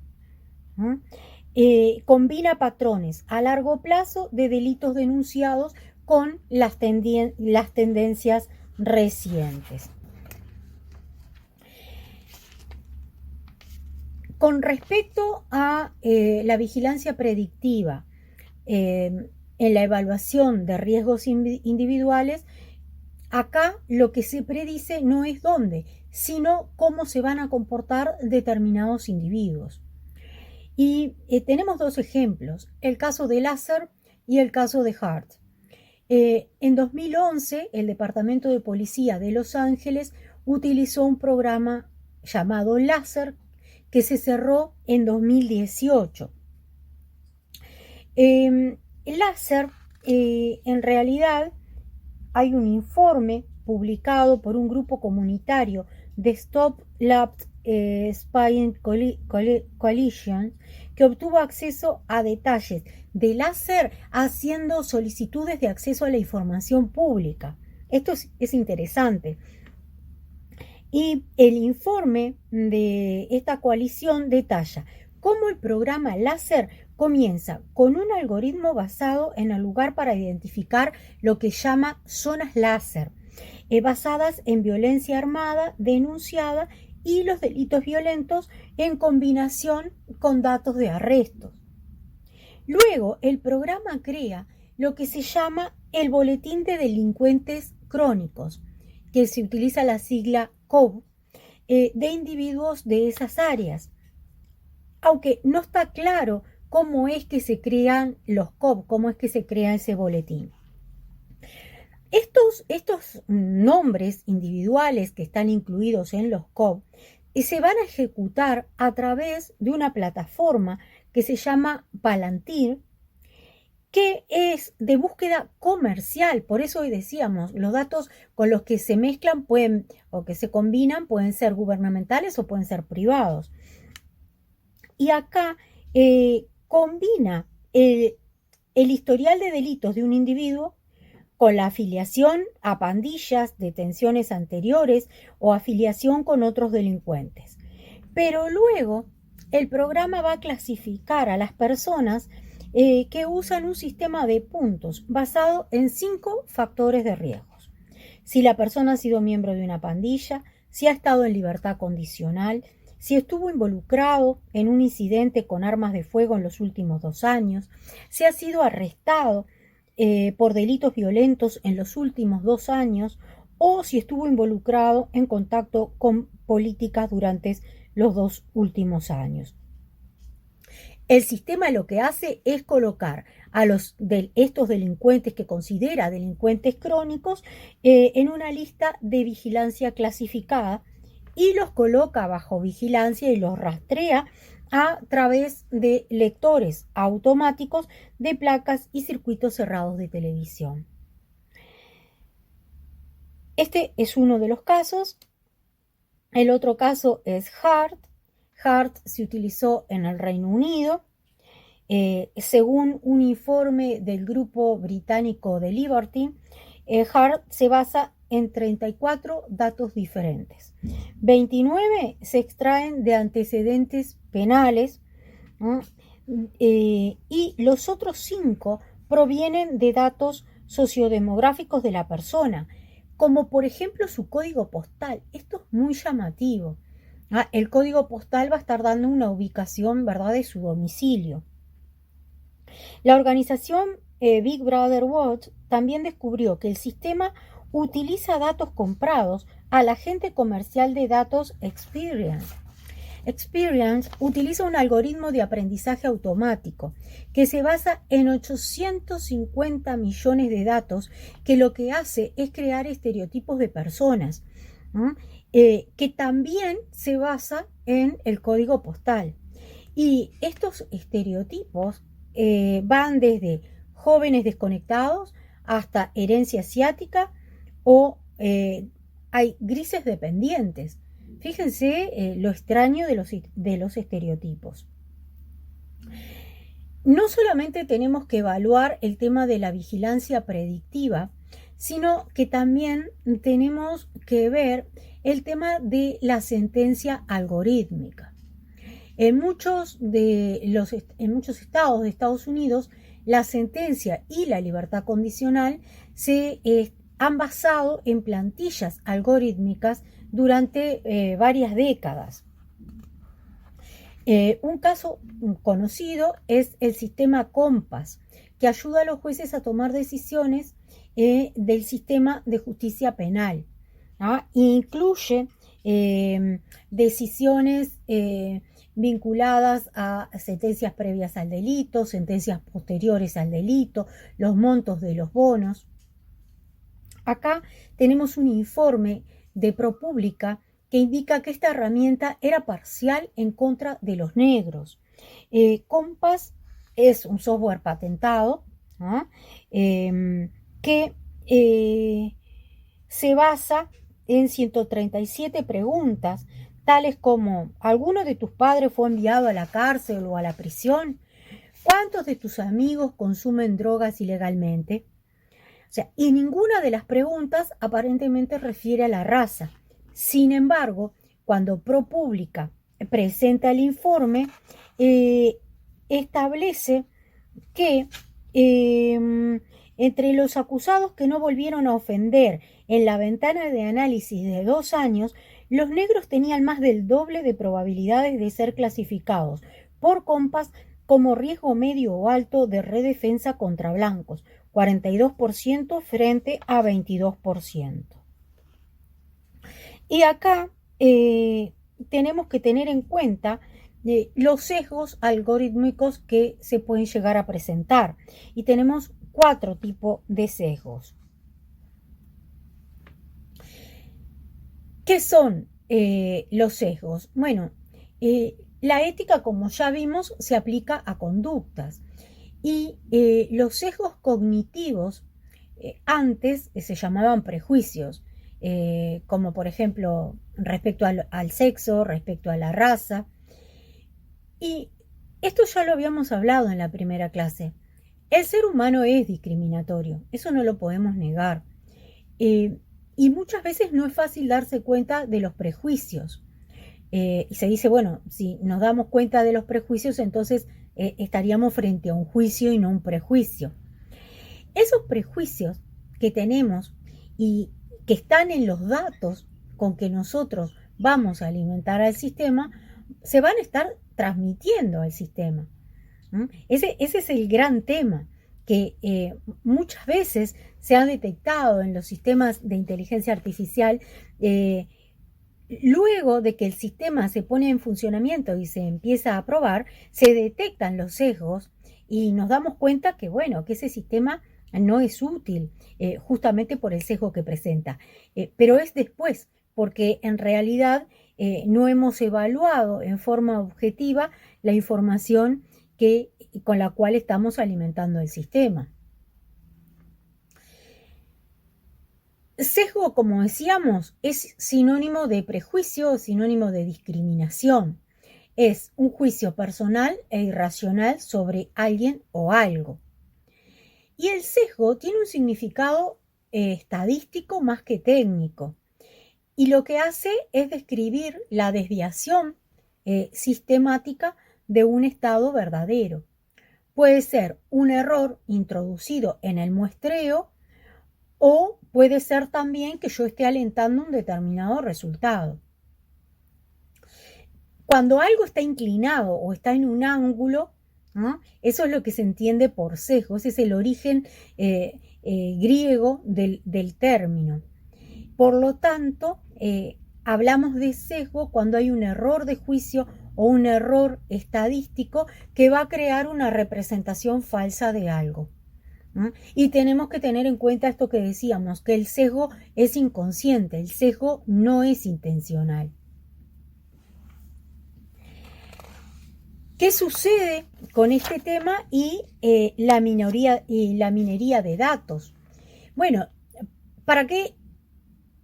Combina patrones a largo plazo de delitos denunciados con las tendencias recientes. Con respecto a la vigilancia predictiva en la evaluación de riesgos individuales, acá lo que se predice no es dónde, sino cómo se van a comportar determinados individuos. Y tenemos 2 ejemplos, el caso de Lasser y el caso de Hart. En 2011, el Departamento de Policía de Los Ángeles utilizó un programa llamado Lasser, que se cerró en 2018. Lasser, en realidad, hay un informe publicado por un grupo comunitario de Stop Lapsed Spying Coalition, que obtuvo acceso a detalles de Lasser haciendo solicitudes de acceso a la información pública. Esto es interesante. Y el informe de esta coalición detalla cómo el programa Lasser comienza con un algoritmo basado en el lugar para identificar lo que llama zonas Lasser, basadas en violencia armada denunciada y los delitos violentos en combinación con datos de arrestos. Luego, el programa crea lo que se llama el Boletín de Delincuentes Crónicos, que se utiliza la sigla COB, de individuos de esas áreas. Aunque no está claro cómo es que se crean los COB, cómo es que se crea ese boletín. Estos nombres individuales que están incluidos en los COB se van a ejecutar a través de una plataforma que se llama Palantir, que es de búsqueda comercial. Por eso hoy decíamos, los datos con los que se mezclan o que se combinan pueden ser gubernamentales o pueden ser privados. Y acá combina el historial de delitos de un individuo con la afiliación a pandillas, detenciones anteriores o afiliación con otros delincuentes. Pero luego el programa va a clasificar a las personas que usan un sistema de puntos basado en 5 factores de riesgos. Si la persona ha sido miembro de una pandilla, si ha estado en libertad condicional, si estuvo involucrado en un incidente con armas de fuego en los últimos 2 años, si ha sido arrestado por delitos violentos en los últimos 2 años o si estuvo involucrado en contacto con políticas durante los 2 últimos años. El sistema lo que hace es colocar a estos delincuentes que considera delincuentes crónicos en una lista de vigilancia clasificada y los coloca bajo vigilancia y los rastrea a través de lectores automáticos de placas y circuitos cerrados de televisión. Este es uno de los casos. El otro caso es Hart. Hart se utilizó en el Reino Unido. Según un informe del grupo británico de Liberty, Hart se basa en 34 datos diferentes. 29 se extraen de antecedentes penales, y los otros 5 provienen de datos sociodemográficos de la persona, como por ejemplo su código postal. Esto es muy llamativo. El código postal va a estar dando una ubicación, ¿verdad?, de su domicilio. La organización Big Brother Watch también descubrió que el sistema utiliza datos comprados al agente comercial de datos Experian. Experience utiliza un algoritmo de aprendizaje automático que se basa en 850 millones de datos, que lo que hace es crear estereotipos de personas, que también se basa en el código postal. Y estos estereotipos van desde jóvenes desconectados hasta herencia asiática o hay grises dependientes. Fíjense lo extraño de los estereotipos. No solamente tenemos que evaluar el tema de la vigilancia predictiva, sino que también tenemos que ver el tema de la sentencia algorítmica. En muchos estados de Estados Unidos, la sentencia y la libertad condicional se han basado en plantillas algorítmicas durante varias décadas. Un caso conocido es el sistema COMPAS, que ayuda a los jueces a tomar decisiones del sistema de justicia penal. Incluye decisiones vinculadas a sentencias previas al delito, sentencias posteriores al delito, los montos de los bonos. Acá tenemos un informe de ProPublica que indica que esta herramienta era parcial en contra de los negros. COMPAS es un software patentado que se basa en 137 preguntas, tales como: ¿alguno de tus padres fue enviado a la cárcel o a la prisión? ¿Cuántos de tus amigos consumen drogas ilegalmente? O sea, y ninguna de las preguntas aparentemente refiere a la raza. Sin embargo, cuando ProPublica presenta el informe, establece que entre los acusados que no volvieron a ofender en la ventana de análisis de 2 años, los negros tenían más del doble de probabilidades de ser clasificados por COMPAS como riesgo medio o alto de redefensa contra blancos, 42% frente a 22%. Y acá tenemos que tener en cuenta los sesgos algorítmicos que se pueden llegar a presentar. Y tenemos 4 tipos de sesgos. ¿Qué son los sesgos? Bueno, la ética, como ya vimos, se aplica a conductas. Y los sesgos cognitivos antes se llamaban prejuicios, como por ejemplo respecto al sexo, respecto a la raza. Y esto ya lo habíamos hablado en la primera clase. El ser humano es discriminatorio, eso no lo podemos negar. Y muchas veces no es fácil darse cuenta de los prejuicios. Y se dice, bueno, si nos damos cuenta de los prejuicios, entonces estaríamos frente a un juicio y no un prejuicio. Esos prejuicios que tenemos y que están en los datos con que nosotros vamos a alimentar al sistema, se van a estar transmitiendo al sistema. Ese es el gran tema que muchas veces se ha detectado en los sistemas de inteligencia artificial. Luego de que el sistema se pone en funcionamiento y se empieza a probar, se detectan los sesgos y nos damos cuenta que, bueno, que ese sistema no es útil justamente por el sesgo que presenta. Pero es después, porque en realidad no hemos evaluado en forma objetiva la información con la cual estamos alimentando el sistema. Sesgo, como decíamos, es sinónimo de prejuicio, sinónimo de discriminación. Es un juicio personal e irracional sobre alguien o algo. Y el sesgo tiene un significado estadístico más que técnico. Y lo que hace es describir la desviación sistemática de un estado verdadero. Puede ser un error introducido en el muestreo o puede ser también que yo esté alentando un determinado resultado. Cuando algo está inclinado o está en un ángulo, ¿no? Eso es lo que se entiende por sesgo, ese es el origen griego del término. Por lo tanto, hablamos de sesgo cuando hay un error de juicio o un error estadístico que va a crear una representación falsa de algo. Y tenemos que tener en cuenta esto que decíamos, que el sesgo es inconsciente, el sesgo no es intencional. ¿Qué sucede con este tema y la minería de datos? Bueno, ¿para qué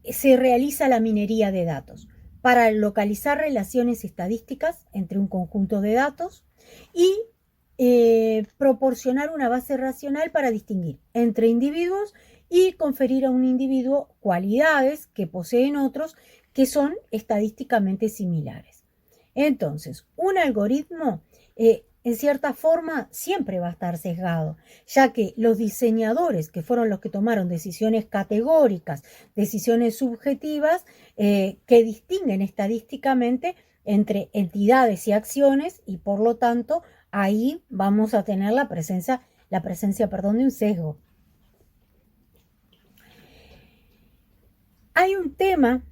se realiza la minería de datos? Para localizar relaciones estadísticas entre un conjunto de datos y proporcionar una base racional para distinguir entre individuos y conferir a un individuo cualidades que poseen otros que son estadísticamente similares. Entonces, un algoritmo, en cierta forma, siempre va a estar sesgado, ya que los diseñadores, que fueron los que tomaron decisiones categóricas, decisiones subjetivas, que distinguen estadísticamente entre entidades y acciones, y por lo tanto, ahí vamos a tener la presencia de un sesgo. Hay un tema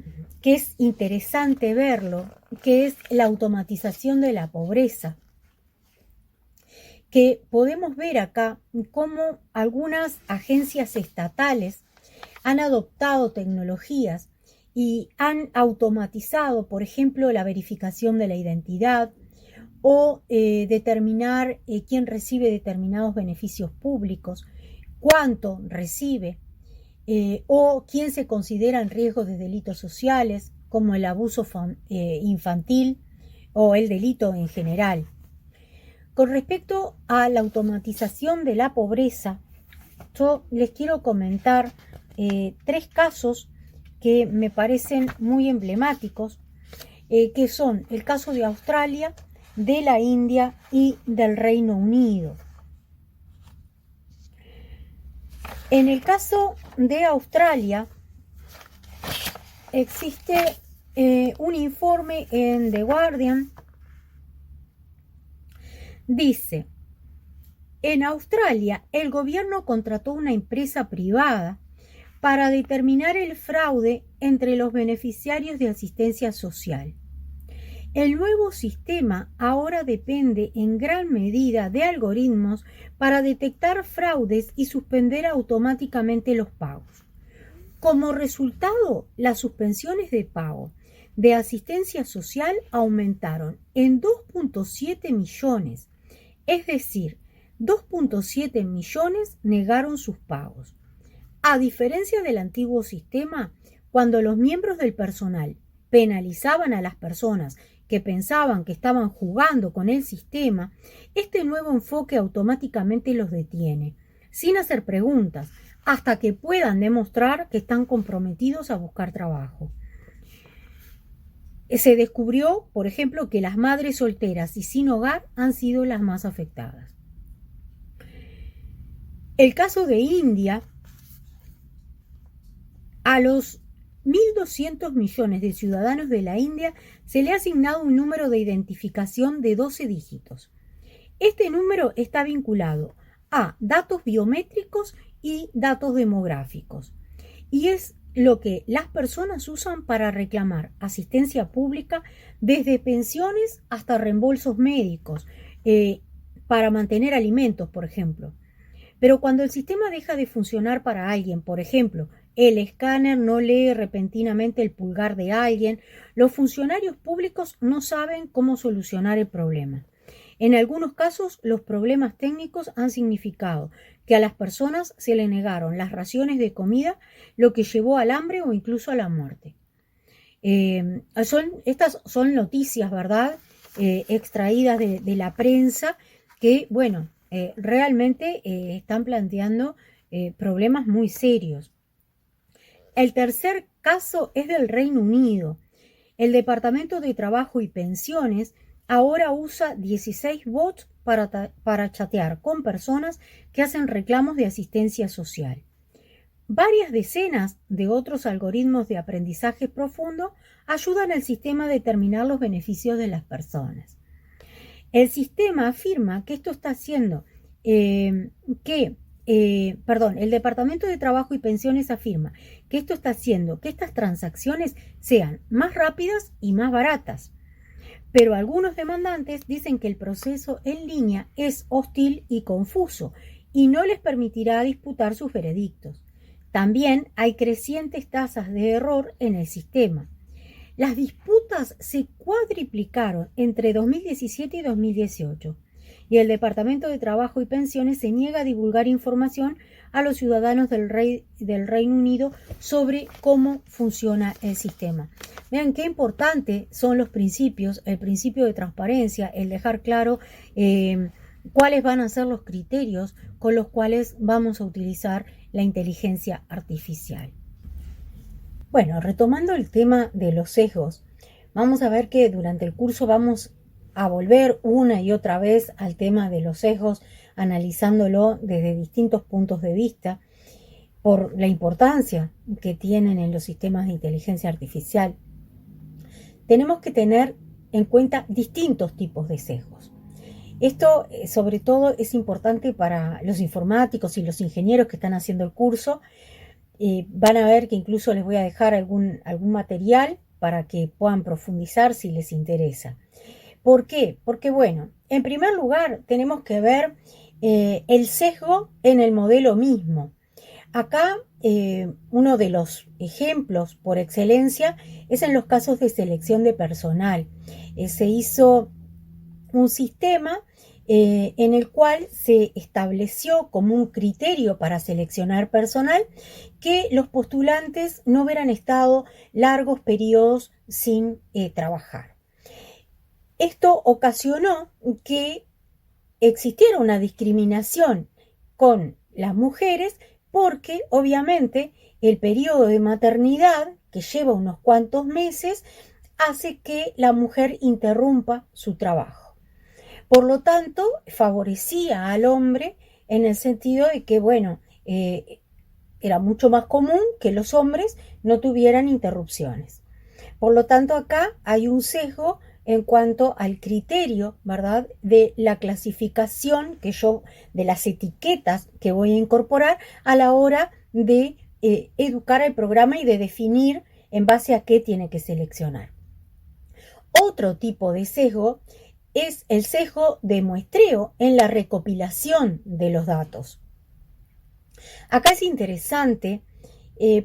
que es interesante verlo, que es la automatización de la pobreza, que podemos ver acá cómo algunas agencias estatales han adoptado tecnologías y han automatizado, por ejemplo, la verificación de la identidad o determinar quién recibe determinados beneficios públicos, cuánto recibe, o quién se considera en riesgo de delitos sociales, como el abuso infantil o el delito en general. Con respecto a la automatización de la pobreza, yo les quiero comentar 3 casos que me parecen muy emblemáticos, que son el caso de Australia, de la India y del Reino Unido. En el caso de Australia, existe un informe en The Guardian. Dice, en Australia el gobierno contrató una empresa privada para determinar el fraude entre los beneficiarios de asistencia social. El nuevo sistema ahora depende en gran medida de algoritmos para detectar fraudes y suspender automáticamente los pagos. Como resultado, las suspensiones de pago de asistencia social aumentaron en 2.7 millones, es decir, 2.7 millones negaron sus pagos. A diferencia del antiguo sistema, cuando los miembros del personal penalizaban a las personas que pensaban que estaban jugando con el sistema, este nuevo enfoque automáticamente los detiene, sin hacer preguntas, hasta que puedan demostrar que están comprometidos a buscar trabajo. Se descubrió, por ejemplo, que las madres solteras y sin hogar han sido las más afectadas. El caso de India, a los 1.200 millones de ciudadanos de la India se le ha asignado un número de identificación de 12 dígitos. Este número está vinculado a datos biométricos y datos demográficos, y es lo que las personas usan para reclamar asistencia pública, desde pensiones hasta reembolsos médicos, para mantener alimentos, por ejemplo. Pero cuando el sistema deja de funcionar para alguien, por ejemplo, el escáner no lee repentinamente el pulgar de alguien, los funcionarios públicos no saben cómo solucionar el problema. En algunos casos, los problemas técnicos han significado que a las personas se le negaron las raciones de comida, lo que llevó al hambre o incluso a la muerte. Estas son noticias, ¿verdad?, extraídas de la prensa que, bueno, realmente están planteando problemas muy serios. El tercer caso es del Reino Unido. El Departamento de Trabajo y Pensiones ahora usa 16 bots para chatear con personas que hacen reclamos de asistencia social. Varias decenas de otros algoritmos de aprendizaje profundo ayudan al sistema a determinar los beneficios de las personas. El sistema afirma que esto está haciendo que el Departamento de Trabajo y Pensiones afirma que esto está haciendo que estas transacciones sean más rápidas y más baratas. Pero algunos demandantes dicen que el proceso en línea es hostil y confuso y no les permitirá disputar sus veredictos. También hay crecientes tasas de error en el sistema. Las disputas se cuadriplicaron entre 2017 y 2018 y el Departamento de Trabajo y Pensiones se niega a divulgar información a los ciudadanos del Reino Unido sobre cómo funciona el sistema. Vean qué importante son los principios, el principio de transparencia, el dejar claro cuáles van a ser los criterios con los cuales vamos a utilizar la inteligencia artificial. Bueno, retomando el tema de los sesgos, vamos a ver que durante el curso vamos a volver una y otra vez al tema de los sesgos, analizándolo desde distintos puntos de vista, por la importancia que tienen en los sistemas de inteligencia artificial. Tenemos que tener en cuenta distintos tipos de sesgos. Esto, sobre todo, es importante para los informáticos y los ingenieros que están haciendo el curso. Van a ver que incluso les voy a dejar algún material para que puedan profundizar si les interesa. ¿Por qué? Porque, bueno, en primer lugar tenemos que ver el sesgo en el modelo mismo. Acá uno de los ejemplos por excelencia es en los casos de selección de personal. Se hizo un sistema en el cual se estableció como un criterio para seleccionar personal que los postulantes no hubieran estado largos periodos sin trabajar. Esto ocasionó que existiera una discriminación con las mujeres porque obviamente el periodo de maternidad, que lleva unos cuantos meses, hace que la mujer interrumpa su trabajo. Por lo tanto, favorecía al hombre en el sentido de que, bueno, era mucho más común que los hombres no tuvieran interrupciones. Por lo tanto, acá hay un sesgo en cuanto al criterio, ¿verdad?, de la clasificación de las etiquetas que voy a incorporar a la hora de educar al programa y de definir en base a qué tiene que seleccionar. Otro tipo de sesgo es el sesgo de muestreo en la recopilación de los datos. Acá es interesante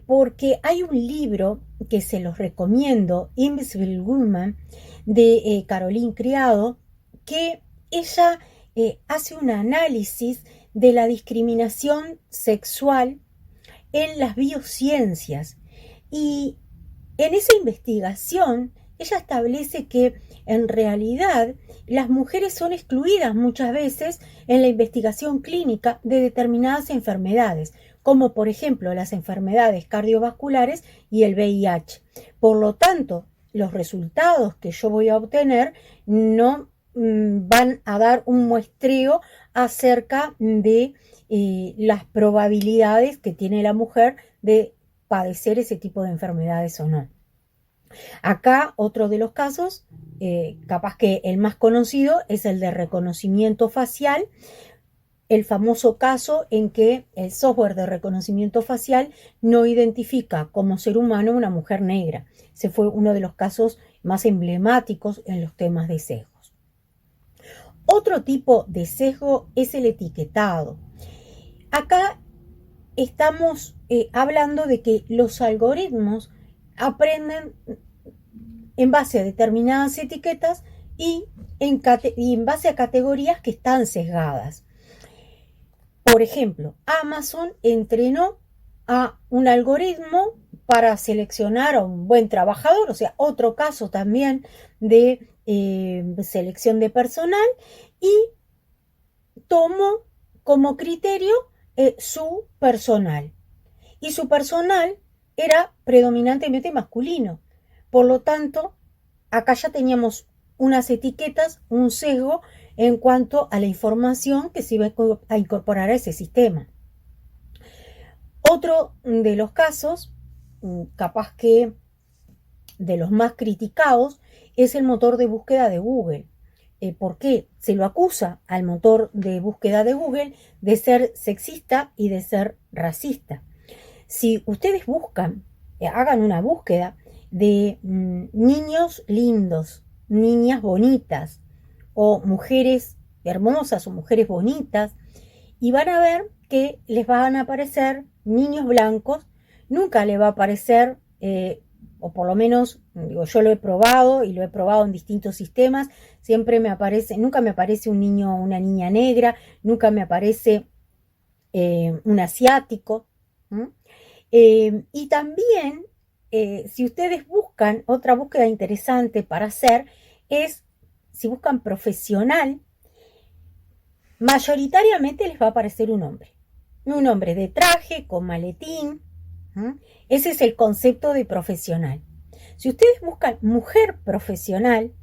porque hay un libro que se los recomiendo, Invisible Woman, de Caroline Criado, que ella hace un análisis de la discriminación sexual en las biociencias. Y en esa investigación, ella establece que en realidad las mujeres son excluidas muchas veces en la investigación clínica de determinadas enfermedades, como por ejemplo las enfermedades cardiovasculares y el VIH. Por lo tanto, los resultados que yo voy a obtener no van a dar un muestreo acerca de las probabilidades que tiene la mujer de padecer ese tipo de enfermedades o no. Acá otro de los casos, capaz que el más conocido, es el de reconocimiento facial, el famoso caso en que el software de reconocimiento facial no identifica como ser humano una mujer negra. Ese fue uno de los casos más emblemáticos en los temas de sesgos. Otro tipo de sesgo es el etiquetado. Acá estamos hablando de que los algoritmos aprenden en base a determinadas etiquetas y en base a categorías que están sesgadas. Por ejemplo, Amazon entrenó a un algoritmo para seleccionar a un buen trabajador, o sea, otro caso también de selección de personal, y tomó como criterio su personal. Y su personal era predominantemente masculino. Por lo tanto, acá ya teníamos unas etiquetas, un sesgo en cuanto a la información que se iba a incorporar a ese sistema. Otro de los casos, capaz que de los más criticados, es el motor de búsqueda de Google. ¿por qué? Se lo acusa al motor de búsqueda de Google de ser sexista y de ser racista. Si ustedes buscan, hagan una búsqueda de niños lindos, niñas bonitas, o mujeres hermosas o mujeres bonitas, y van a ver que les van a aparecer niños blancos, nunca le va a aparecer, o por lo menos, digo, yo lo he probado y lo he probado en distintos sistemas, siempre me aparece, nunca me aparece un niño o una niña negra, nunca me aparece un asiático. Y también, si ustedes buscan, otra búsqueda interesante para hacer es, si buscan profesional, mayoritariamente les va a aparecer un hombre de traje, con maletín. Ese es el concepto de profesional. Si ustedes buscan mujer profesional,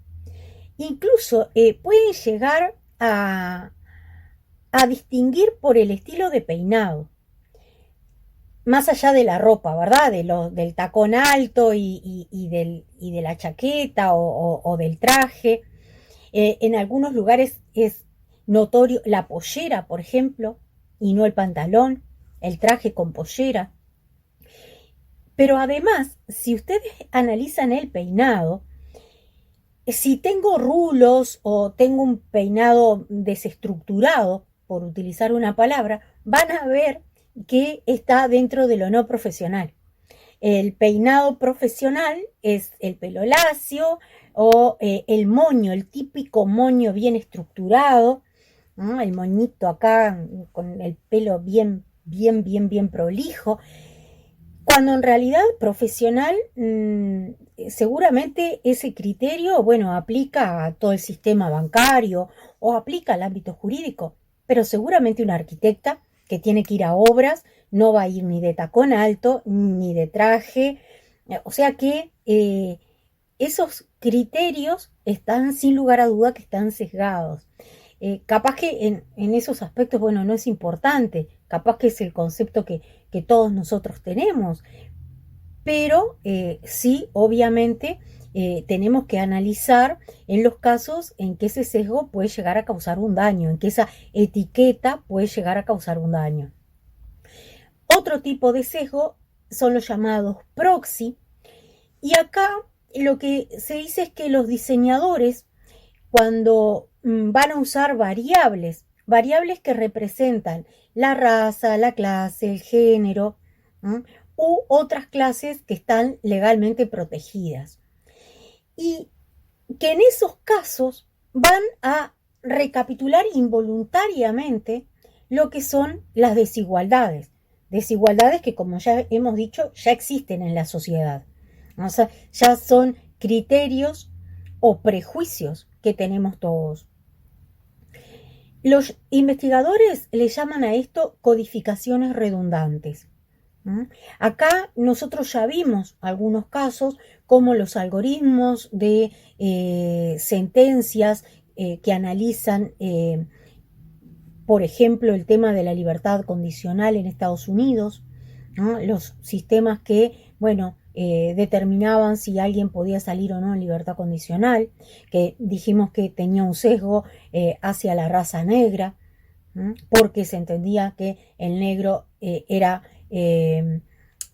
incluso pueden llegar a distinguir por el estilo de peinado, más allá de la ropa, ¿verdad? Del tacón alto y de la chaqueta o del traje. En algunos lugares es notorio la pollera, por ejemplo, y no el pantalón, el traje con pollera. Pero además, si ustedes analizan el peinado, si tengo rulos o tengo un peinado desestructurado, por utilizar una palabra, van a ver que está dentro de lo no profesional. El peinado profesional es el pelo lacio o el moño, el típico moño bien estructurado, ¿no? El moñito acá con el pelo bien prolijo, cuando en realidad profesional seguramente ese criterio, bueno, aplica a todo el sistema bancario o aplica al ámbito jurídico, pero seguramente una arquitecta que tiene que ir a obras no va a ir ni de tacón alto ni de traje, o sea que esos criterios están sin lugar a duda que están sesgados. Capaz que en esos aspectos, bueno, no es importante, capaz que es el concepto que todos nosotros tenemos, pero sí, obviamente, tenemos que analizar en los casos en que ese sesgo puede llegar a causar un daño, en que esa etiqueta puede llegar a causar un daño. Otro tipo de sesgo son los llamados proxy, y acá lo que se dice es que los diseñadores, cuando van a usar variables que representan la raza, la clase, el género, u otras clases que están legalmente protegidas. Y que en esos casos van a recapitular involuntariamente lo que son las desigualdades. Desigualdades que, como ya hemos dicho, ya existen en la sociedad. O sea, ya son criterios o prejuicios que tenemos todos. Los investigadores le llaman a esto codificaciones redundantes. Acá nosotros ya vimos algunos casos como los algoritmos de sentencias que analizan, por ejemplo, el tema de la libertad condicional en Estados Unidos, ¿no? Los sistemas que, bueno, determinaban si alguien podía salir o no en libertad condicional, que dijimos que tenía un sesgo hacia la raza negra, porque se entendía que el negro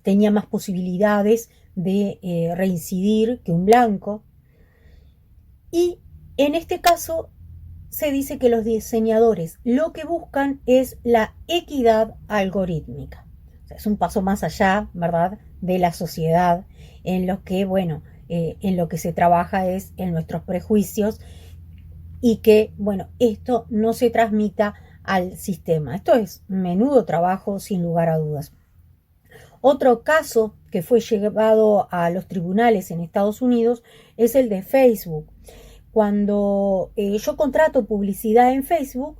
tenía más posibilidades de reincidir que un blanco. Y en este caso se dice que los diseñadores lo que buscan es la equidad algorítmica. O sea, es un paso más allá, ¿verdad?, de la sociedad, en lo que, bueno, en lo que se trabaja es en nuestros prejuicios y que, bueno, esto no se transmita al sistema. Esto es menudo trabajo, sin lugar a dudas. Otro caso que fue llevado a los tribunales en Estados Unidos es el de Facebook. Cuando yo contrato publicidad en Facebook,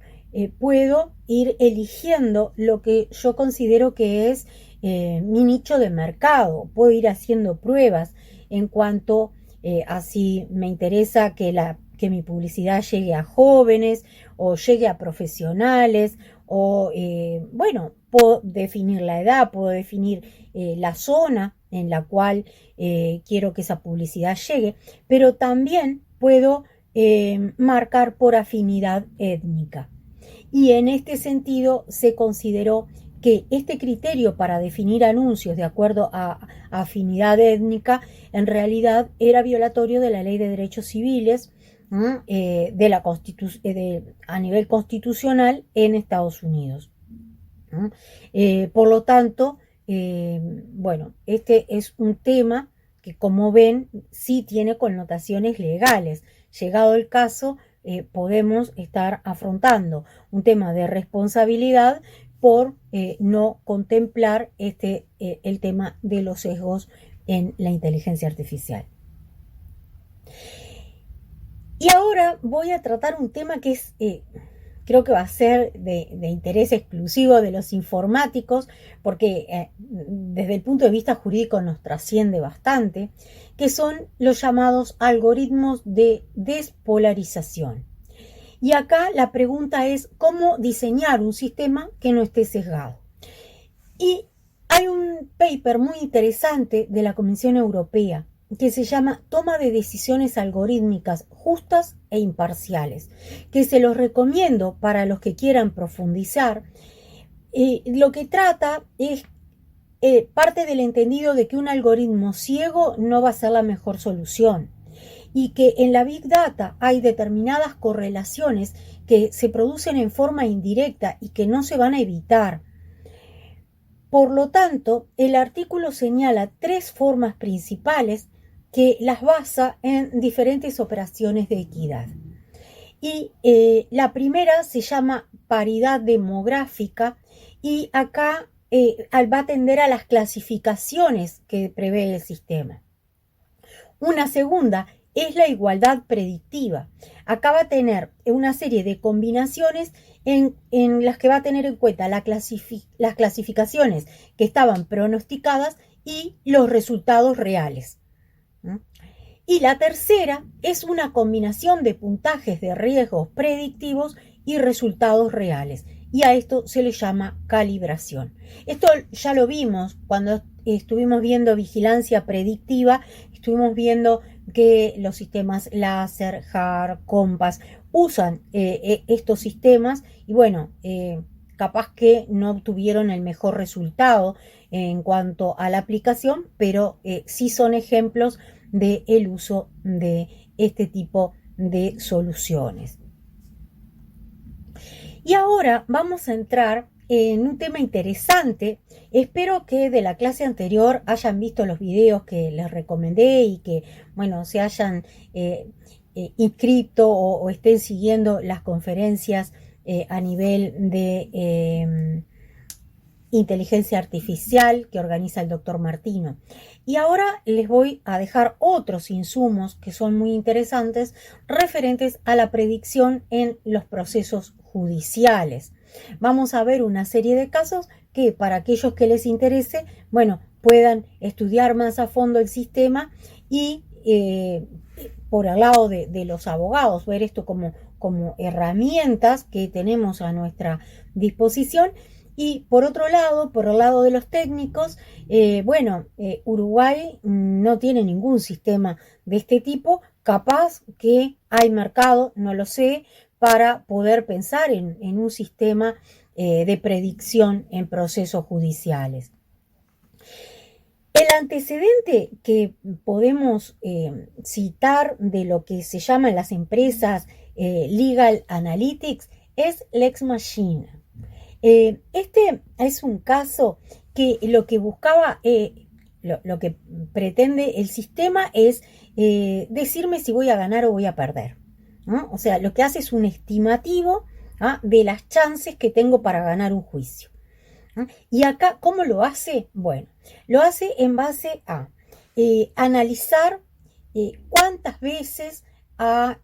puedo ir eligiendo lo que yo considero que es mi nicho de mercado. Puedo ir haciendo pruebas en cuanto a si me interesa que mi publicidad llegue a jóvenes o llegue a profesionales o, bueno, puedo definir la edad, puedo definir la zona en la cual quiero que esa publicidad llegue, pero también puedo marcar por afinidad étnica. Y en este sentido se consideró que este criterio para definir anuncios de acuerdo a afinidad étnica en realidad era violatorio de la Ley de Derechos Civiles a nivel constitucional en Estados Unidos. Por lo tanto, bueno, este es un tema que, como ven, sí tiene connotaciones legales. Llegado el caso, podemos estar afrontando un tema de responsabilidad por no contemplar el tema de los sesgos en la inteligencia artificial. Y ahora voy a tratar un tema que es, creo que va a ser de interés exclusivo de los informáticos, porque desde el punto de vista jurídico nos trasciende bastante, que son los llamados algoritmos de despolarización. Y acá la pregunta es cómo diseñar un sistema que no esté sesgado. Y hay un paper muy interesante de la Comisión Europea que se llama Toma de decisiones algorítmicas justas e imparciales, que se los recomiendo para los que quieran profundizar. Lo que trata es parte del entendido de que un algoritmo ciego no va a ser la mejor solución y que en la Big Data hay determinadas correlaciones que se producen en forma indirecta y que no se van a evitar. Por lo tanto, el artículo señala 3 formas principales que las basa en diferentes operaciones de equidad. Y la primera se llama paridad demográfica y acá va a atender a las clasificaciones que prevé el sistema. Una segunda es la igualdad predictiva. Acá va a tener una serie de combinaciones en las que va a tener en cuenta las clasificaciones que estaban pronosticadas y los resultados reales. Y la tercera es una combinación de puntajes de riesgos predictivos y resultados reales. Y a esto se le llama calibración. Esto ya lo vimos cuando estuvimos viendo vigilancia predictiva, estuvimos viendo que los sistemas láser, HAR, COMPAS usan estos sistemas y bueno, capaz que no obtuvieron el mejor resultado en cuanto a la aplicación, pero sí son ejemplos del uso de este tipo de soluciones. Y ahora vamos a entrar en un tema interesante. Espero que de la clase anterior hayan visto los videos que les recomendé y que, bueno, se hayan inscrito o estén siguiendo las conferencias a nivel de inteligencia artificial que organiza el doctor Martino. Y ahora les voy a dejar otros insumos que son muy interesantes referentes a la predicción en los procesos judiciales. Vamos a ver una serie de casos que para aquellos que les interese, bueno, puedan estudiar más a fondo el sistema y por el lado de los abogados, ver esto como herramientas que tenemos a nuestra disposición. Y por otro lado, por el lado de los técnicos, Uruguay no tiene ningún sistema de este tipo, capaz que hay mercado, no lo sé, para poder pensar en un sistema de predicción en procesos judiciales. El antecedente que podemos citar de lo que se llama en las empresas Legal Analytics es Lex Machina. Este es un caso que lo que buscaba, lo que pretende el sistema es decirme si voy a ganar o voy a perder, ¿no? O sea, lo que hace es un estimativo de las chances que tengo para ganar un juicio. Y acá, ¿cómo lo hace? Bueno, lo hace en base a analizar cuántas veces ha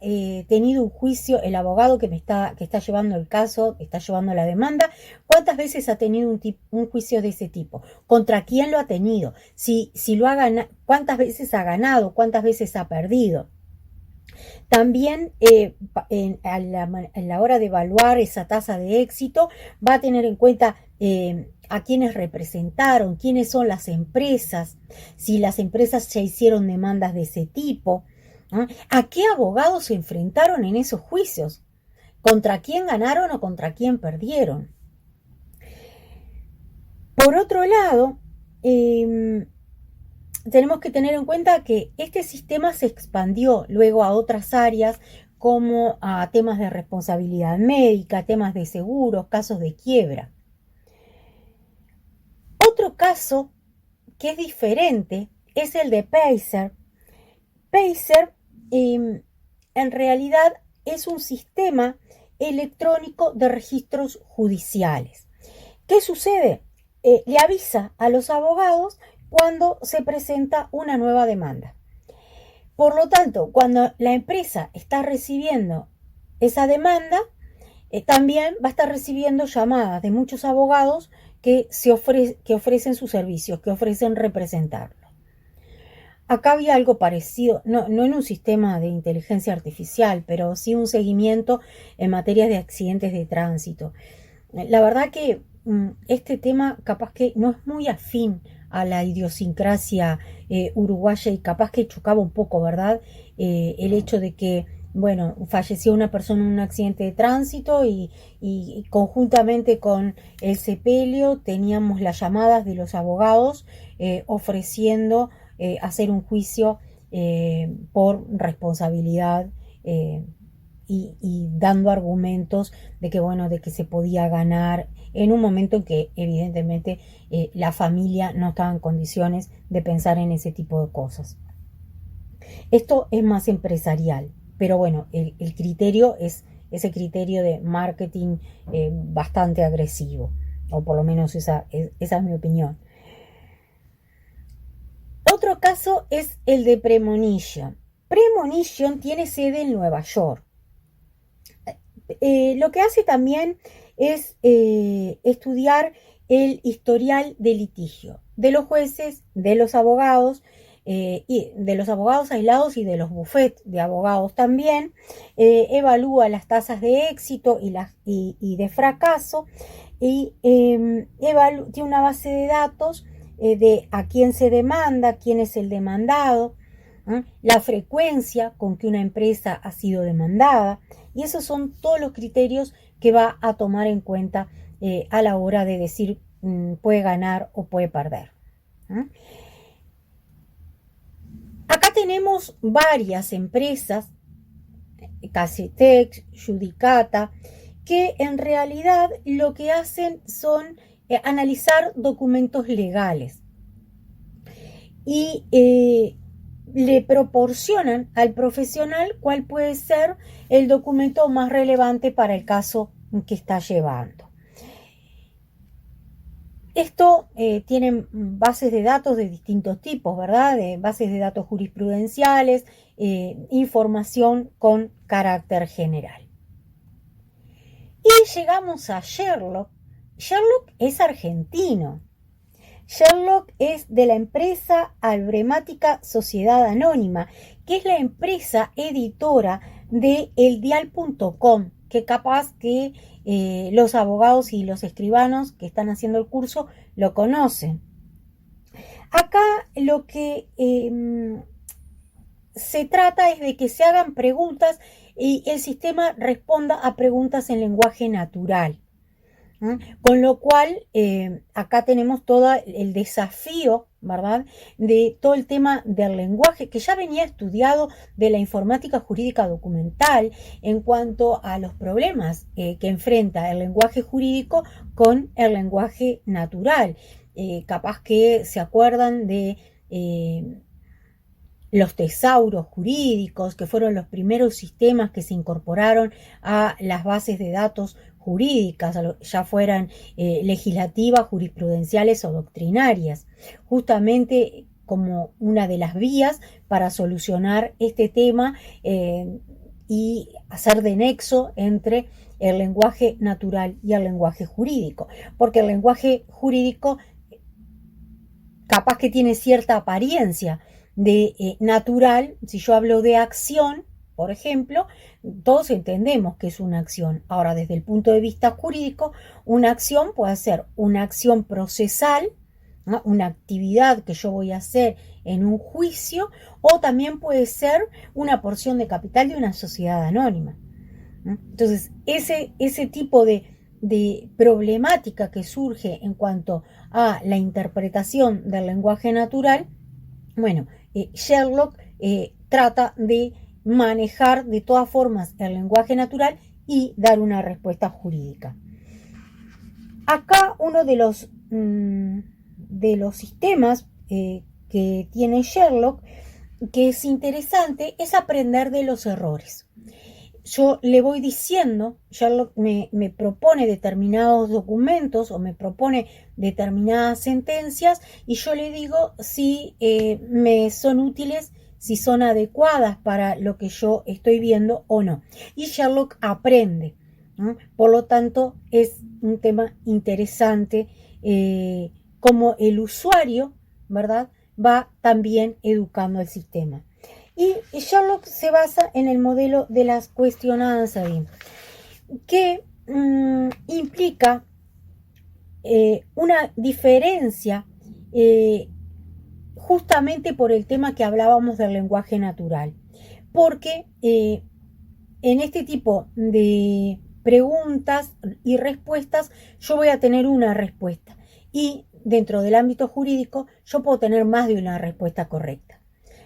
tenido un juicio el abogado que está llevando el caso, que está llevando la demanda, cuántas veces ha tenido un juicio de ese tipo, contra quién lo ha tenido, si lo ha ganado, cuántas veces ha ganado, cuántas veces ha perdido. También a la hora de evaluar esa tasa de éxito va a tener en cuenta a quienes representaron, quiénes son las empresas, si las empresas ya hicieron demandas de ese tipo. ¿no? ¿A qué abogados se enfrentaron en esos juicios? ¿Contra quién ganaron o contra quién perdieron? Por otro lado, tenemos que tener en cuenta que este sistema se expandió luego a otras áreas como a temas de responsabilidad médica, temas de seguros, casos de quiebra. Otro caso que es diferente es el de Pacer. Pacer en realidad es un sistema electrónico de registros judiciales. ¿Qué sucede? Le avisa a los abogados cuando se presenta una nueva demanda. Por lo tanto, cuando la empresa está recibiendo esa demanda, también va a estar recibiendo llamadas de muchos abogados que ofrecen sus servicios, que ofrecen representarlo. Acá había algo parecido, no en un sistema de inteligencia artificial, pero sí un seguimiento en materia de accidentes de tránsito. La verdad que este tema capaz que no es muy afín a la idiosincrasia uruguaya y capaz que chocaba un poco, ¿verdad? El hecho de que, bueno, falleció una persona en un accidente de tránsito y conjuntamente con el sepelio teníamos las llamadas de los abogados ofreciendo hacer un juicio por responsabilidad y dando argumentos de que, bueno, de que se podía ganar en un momento en que evidentemente la familia no estaba en condiciones de pensar en ese tipo de cosas. Esto es más empresarial, pero bueno, el criterio es ese criterio de marketing bastante agresivo, o por lo menos esa es mi opinión. Otro caso es el de Premonition. Premonition tiene sede en Nueva York. Lo que hace también es estudiar el historial de litigio de los jueces, de los abogados, y de los abogados aislados y de los bufetes de abogados también. Evalúa las tasas de éxito y de fracaso y tiene una base de datos de a quién se demanda, quién es el demandado, la frecuencia con que una empresa ha sido demandada, y esos son todos los criterios que va a tomar en cuenta a la hora de decir puede ganar o puede perder. Acá tenemos varias empresas, Casetex, Judicata, que en realidad lo que hacen son analizar documentos legales y le proporcionan al profesional cuál puede ser el documento más relevante para el caso que está llevando. Esto tiene bases de datos de distintos tipos, ¿verdad? Bases de datos jurisprudenciales, información con carácter general. Y llegamos a Sherlock. Sherlock es argentino. Sherlock es de la empresa Albremática Sociedad Anónima, que es la empresa editora de eldial.com, que capaz que los abogados y los escribanos que están haciendo el curso lo conocen. Acá lo que se trata es de que se hagan preguntas y el sistema responda a preguntas en lenguaje natural. Con lo cual, acá tenemos todo el desafío, ¿verdad?, de todo el tema del lenguaje, que ya venía estudiado de la informática jurídica documental en cuanto a los problemas que enfrenta el lenguaje jurídico con el lenguaje natural. Capaz que se acuerdan de los tesauros jurídicos, que fueron los primeros sistemas que se incorporaron a las bases de datos jurídicas, ya fueran legislativas, jurisprudenciales o doctrinarias, justamente como una de las vías para solucionar este tema y hacer de nexo entre el lenguaje natural y el lenguaje jurídico, porque el lenguaje jurídico capaz que tiene cierta apariencia de natural. Si yo hablo de acción, por ejemplo, todos entendemos que es una acción. Ahora, desde el punto de vista jurídico, una acción puede ser una acción procesal, ¿no? Una actividad que yo voy a hacer en un juicio, o también puede ser una porción de capital de una sociedad anónima. Entonces, ese tipo de problemática que surge en cuanto a la interpretación del lenguaje natural, bueno, Sherlock trata de manejar de todas formas el lenguaje natural y dar una respuesta jurídica. Acá uno de los sistemas que tiene Sherlock, que es interesante, es aprender de los errores. Yo le voy diciendo, Sherlock me propone determinados documentos o me propone determinadas sentencias, y yo le digo si me son útiles, si son adecuadas para lo que yo estoy viendo o no. Y Sherlock aprende, ¿no? Por lo tanto, es un tema interesante, como el usuario, ¿verdad?, va también educando al sistema. Y Sherlock se basa en el modelo de las question answering, que implica una diferencia, justamente por el tema que hablábamos del lenguaje natural, porque en este tipo de preguntas y respuestas yo voy a tener una respuesta, y dentro del ámbito jurídico yo puedo tener más de una respuesta correcta.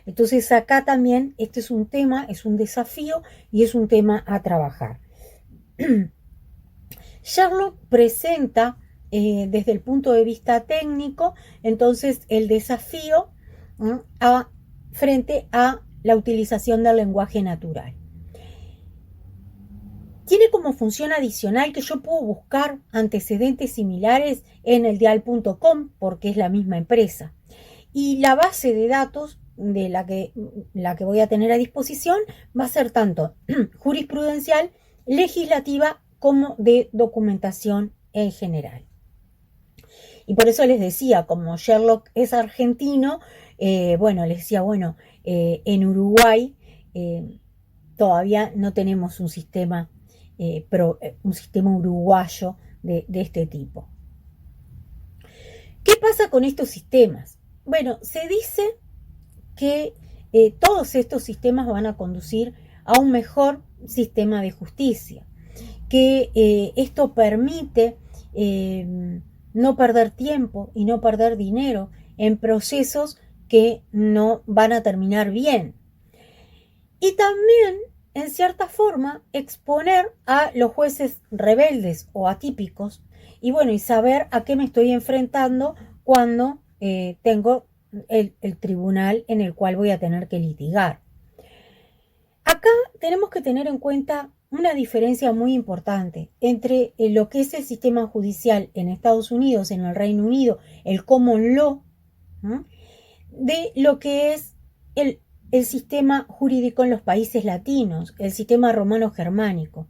Entonces acá también este es un tema, es un desafío y es un tema a trabajar. Sherlock presenta desde el punto de vista técnico, entonces, el desafío frente a la utilización del lenguaje natural. Tiene como función adicional que yo puedo buscar antecedentes similares en el dial.com, porque es la misma empresa. Y la base de datos de la que voy a tener a disposición va a ser tanto jurisprudencial, legislativa, como de documentación en general. Y por eso les decía, como Sherlock es argentino, les decía, en Uruguay todavía no tenemos un sistema uruguayo de este tipo. ¿Qué pasa con estos sistemas? Bueno, se dice que todos estos sistemas van a conducir a un mejor sistema de justicia, que esto permite no perder tiempo y no perder dinero en procesos que no van a terminar bien. Y también, en cierta forma, exponer a los jueces rebeldes o atípicos y saber a qué me estoy enfrentando cuando tengo el tribunal en el cual voy a tener que litigar. Acá tenemos que tener en cuenta una diferencia muy importante entre lo que es el sistema judicial en Estados Unidos, en el Reino Unido, el common law, ¿no?, de lo que es el sistema jurídico en los países latinos, el sistema romano-germánico.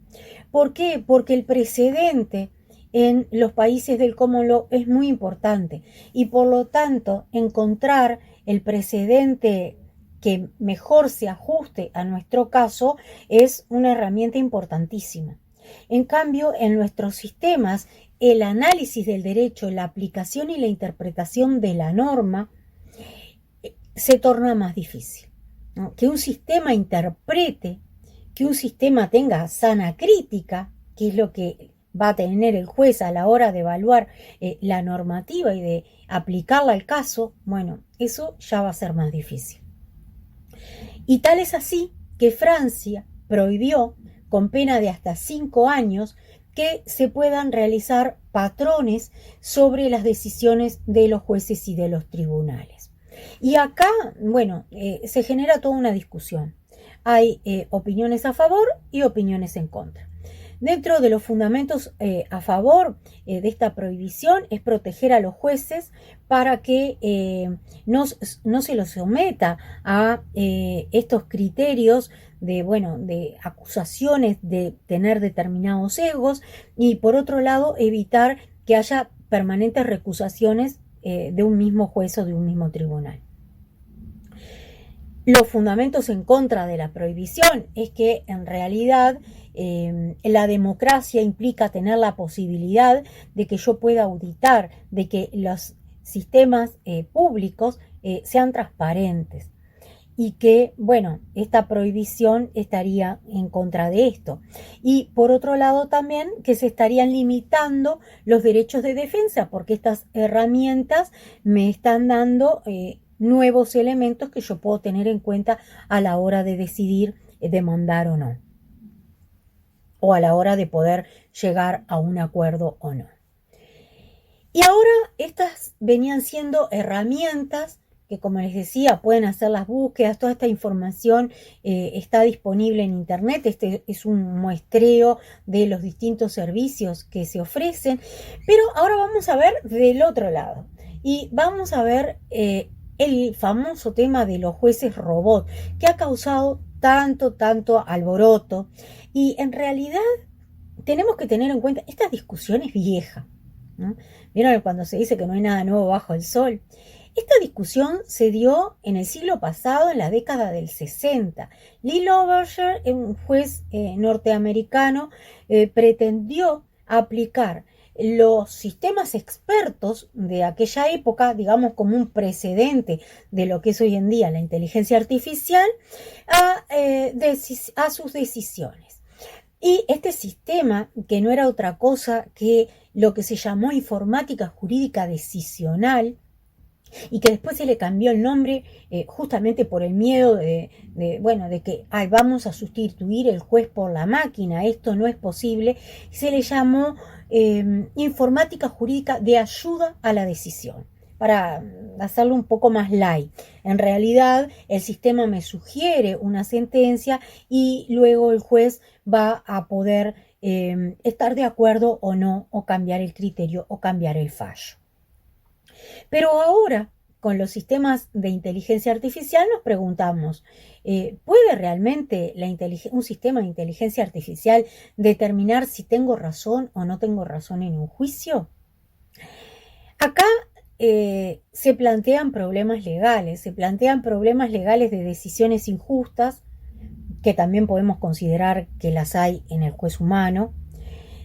¿Por qué? Porque el precedente en los países del common law es muy importante, y por lo tanto encontrar el precedente que mejor se ajuste a nuestro caso es una herramienta importantísima. En cambio, en nuestros sistemas, el análisis del derecho, la aplicación y la interpretación de la norma se torna más difícil, ¿no? Que un sistema interprete, que un sistema tenga sana crítica, que es lo que va a tener el juez a la hora de evaluar la normativa y de aplicarla al caso, eso ya va a ser más difícil. Y tal es así que Francia prohibió, con pena de hasta 5 años, que se puedan realizar patrones sobre las decisiones de los jueces y de los tribunales. Y acá, se genera toda una discusión. Hay opiniones a favor y opiniones en contra. Dentro de los fundamentos a favor de esta prohibición es proteger a los jueces para que no se los someta a estos criterios de acusaciones de tener determinados sesgos, y por otro lado evitar que haya permanentes recusaciones de un mismo juez o de un mismo tribunal. Los fundamentos en contra de la prohibición es que en realidad la democracia implica tener la posibilidad de que yo pueda auditar, de que los sistemas públicos sean transparentes. Y que, bueno, esta prohibición estaría en contra de esto. Y por otro lado también que se estarían limitando los derechos de defensa, porque estas herramientas me están dando nuevos elementos que yo puedo tener en cuenta a la hora de decidir demandar o no, o a la hora de poder llegar a un acuerdo o no. Y ahora estas venían siendo herramientas que, como les decía, pueden hacer las búsquedas. Toda esta información está disponible en internet. Este es un muestreo de los distintos servicios que se ofrecen, pero ahora vamos a ver del otro lado y vamos a ver el famoso tema de los jueces robot, que ha causado tanto alboroto. Y en realidad tenemos que tener en cuenta, esta discusión es vieja, ¿no? ¿Vieron cuando se dice que no hay nada nuevo bajo el sol? Esta discusión se dio en el siglo pasado, en la década del 60. Lee Loeberger, un juez norteamericano, pretendió aplicar los sistemas expertos de aquella época, digamos como un precedente de lo que es hoy en día la inteligencia artificial, a sus decisiones. Y este sistema, que no era otra cosa que lo que se llamó informática jurídica decisional, y que después se le cambió el nombre justamente por el miedo de que vamos a sustituir el juez por la máquina, esto no es posible, se le llamó informática jurídica de ayuda a la decisión, para hacerlo un poco más light. En realidad el sistema me sugiere una sentencia y luego el juez va a poder estar de acuerdo o no, o cambiar el criterio o cambiar el fallo. Pero ahora, con los sistemas de inteligencia artificial, nos preguntamos, ¿puede realmente un sistema de inteligencia artificial determinar si tengo razón o no tengo razón en un juicio? Acá se plantean problemas legales de decisiones injustas, que también podemos considerar que las hay en el juez humano,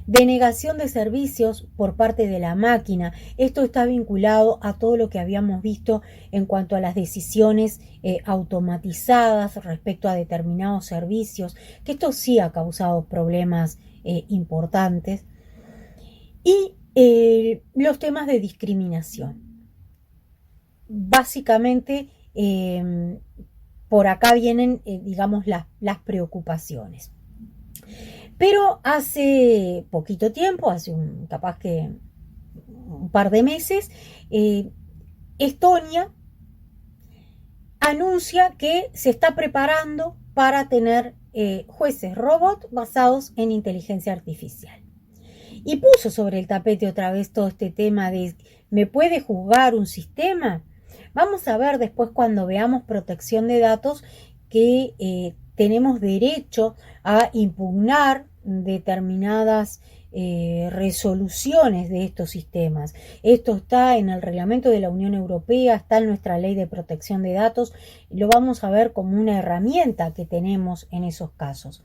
de negación de servicios por parte de la máquina. Esto está vinculado a todo lo que habíamos visto en cuanto a las decisiones automatizadas respecto a determinados servicios, que esto sí ha causado problemas importantes. Y los temas de discriminación. Básicamente, por acá vienen, digamos, las preocupaciones. Pero hace poquito tiempo, capaz que un par de meses, Estonia anuncia que se está preparando para tener jueces robot basados en inteligencia artificial. Y puso sobre el tapete otra vez todo este tema de ¿me puede juzgar un sistema? Vamos a ver después, cuando veamos protección de datos, que tenemos derecho a impugnar determinadas resoluciones de estos sistemas. Esto está en el reglamento de la Unión Europea, está en nuestra ley de protección de datos, lo vamos a ver como una herramienta que tenemos en esos casos.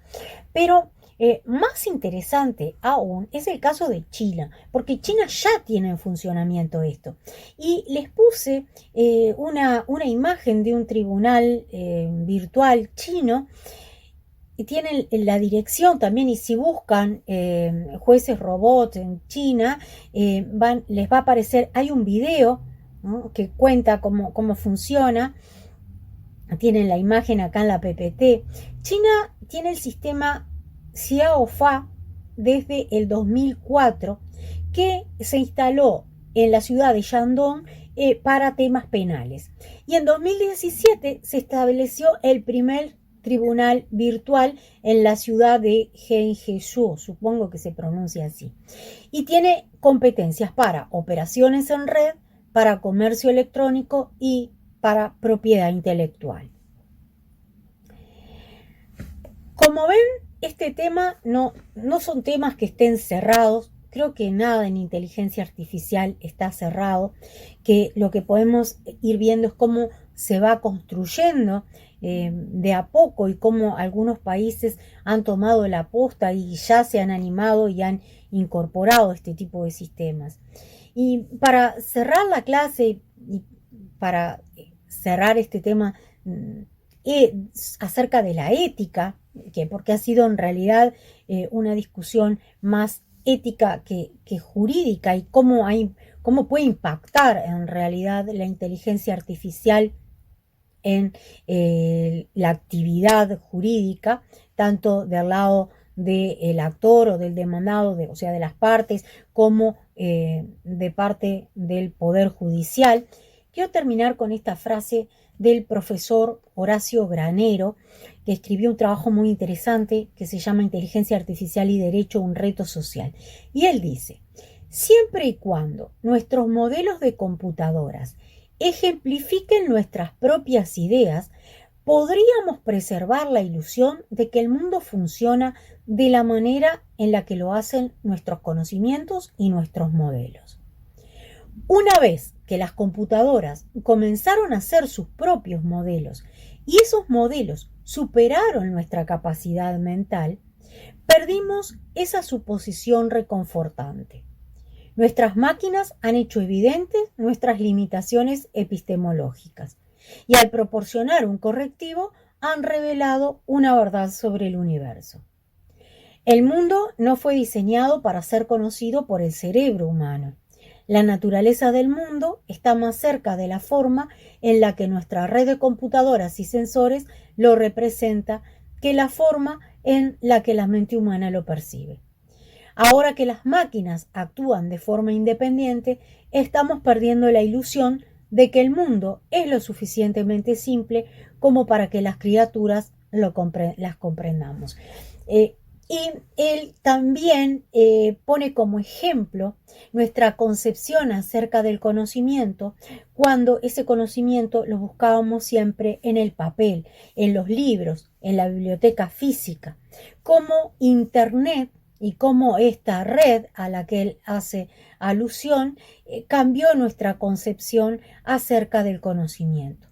Pero más interesante aún es el caso de China, porque China ya tiene en funcionamiento esto. Y les puse una imagen de un tribunal virtual chino, y tienen la dirección también, y si buscan jueces robots en China, les va a aparecer, hay un video, ¿no?, que cuenta cómo funciona. Tienen la imagen acá en la PPT. China tiene el sistema Xiaofa desde el 2004, que se instaló en la ciudad de Shandong para temas penales. Y en 2017 se estableció el primer tribunal virtual en la ciudad de Zhengzhou, supongo que se pronuncia así. Y tiene competencias para operaciones en red, para comercio electrónico y para propiedad intelectual. Como ven, este tema no son temas que estén cerrados. Creo que nada en inteligencia artificial está cerrado, que lo que podemos ir viendo es cómo se va construyendo de a poco, y cómo algunos países han tomado la posta y ya se han animado y han incorporado este tipo de sistemas. Y para cerrar la clase y para cerrar este tema acerca de la ética, porque ha sido en realidad una discusión más ética que jurídica, y cómo puede impactar en realidad la inteligencia artificial en la actividad jurídica, tanto del lado del actor o del demandado, o sea, de las partes, como de parte del Poder Judicial. Quiero terminar con esta frase del profesor Horacio Granero, que escribió un trabajo muy interesante que se llama Inteligencia Artificial y Derecho, un reto social. Y él dice: siempre y cuando nuestros modelos de computadoras ejemplifiquen nuestras propias ideas, podríamos preservar la ilusión de que el mundo funciona de la manera en la que lo hacen nuestros conocimientos y nuestros modelos. Una vez que las computadoras comenzaron a hacer sus propios modelos y esos modelos superaron nuestra capacidad mental, perdimos esa suposición reconfortante. Nuestras máquinas han hecho evidentes nuestras limitaciones epistemológicas y al proporcionar un correctivo han revelado una verdad sobre el universo. El mundo no fue diseñado para ser conocido por el cerebro humano. La naturaleza del mundo está más cerca de la forma en la que nuestra red de computadoras y sensores lo representa que la forma en la que la mente humana lo percibe. Ahora que las máquinas actúan de forma independiente, estamos perdiendo la ilusión de que el mundo es lo suficientemente simple como para que las criaturas las comprendamos. Y él también pone como ejemplo nuestra concepción acerca del conocimiento, cuando ese conocimiento lo buscábamos siempre en el papel, en los libros, en la biblioteca física, como Internet y cómo esta red a la que él hace alusión cambió nuestra concepción acerca del conocimiento,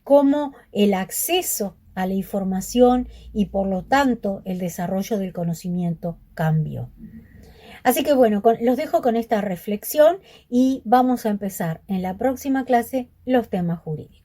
cómo el acceso a la información y por lo tanto el desarrollo del conocimiento cambió. Así que bueno, los dejo con esta reflexión y vamos a empezar en la próxima clase los temas jurídicos.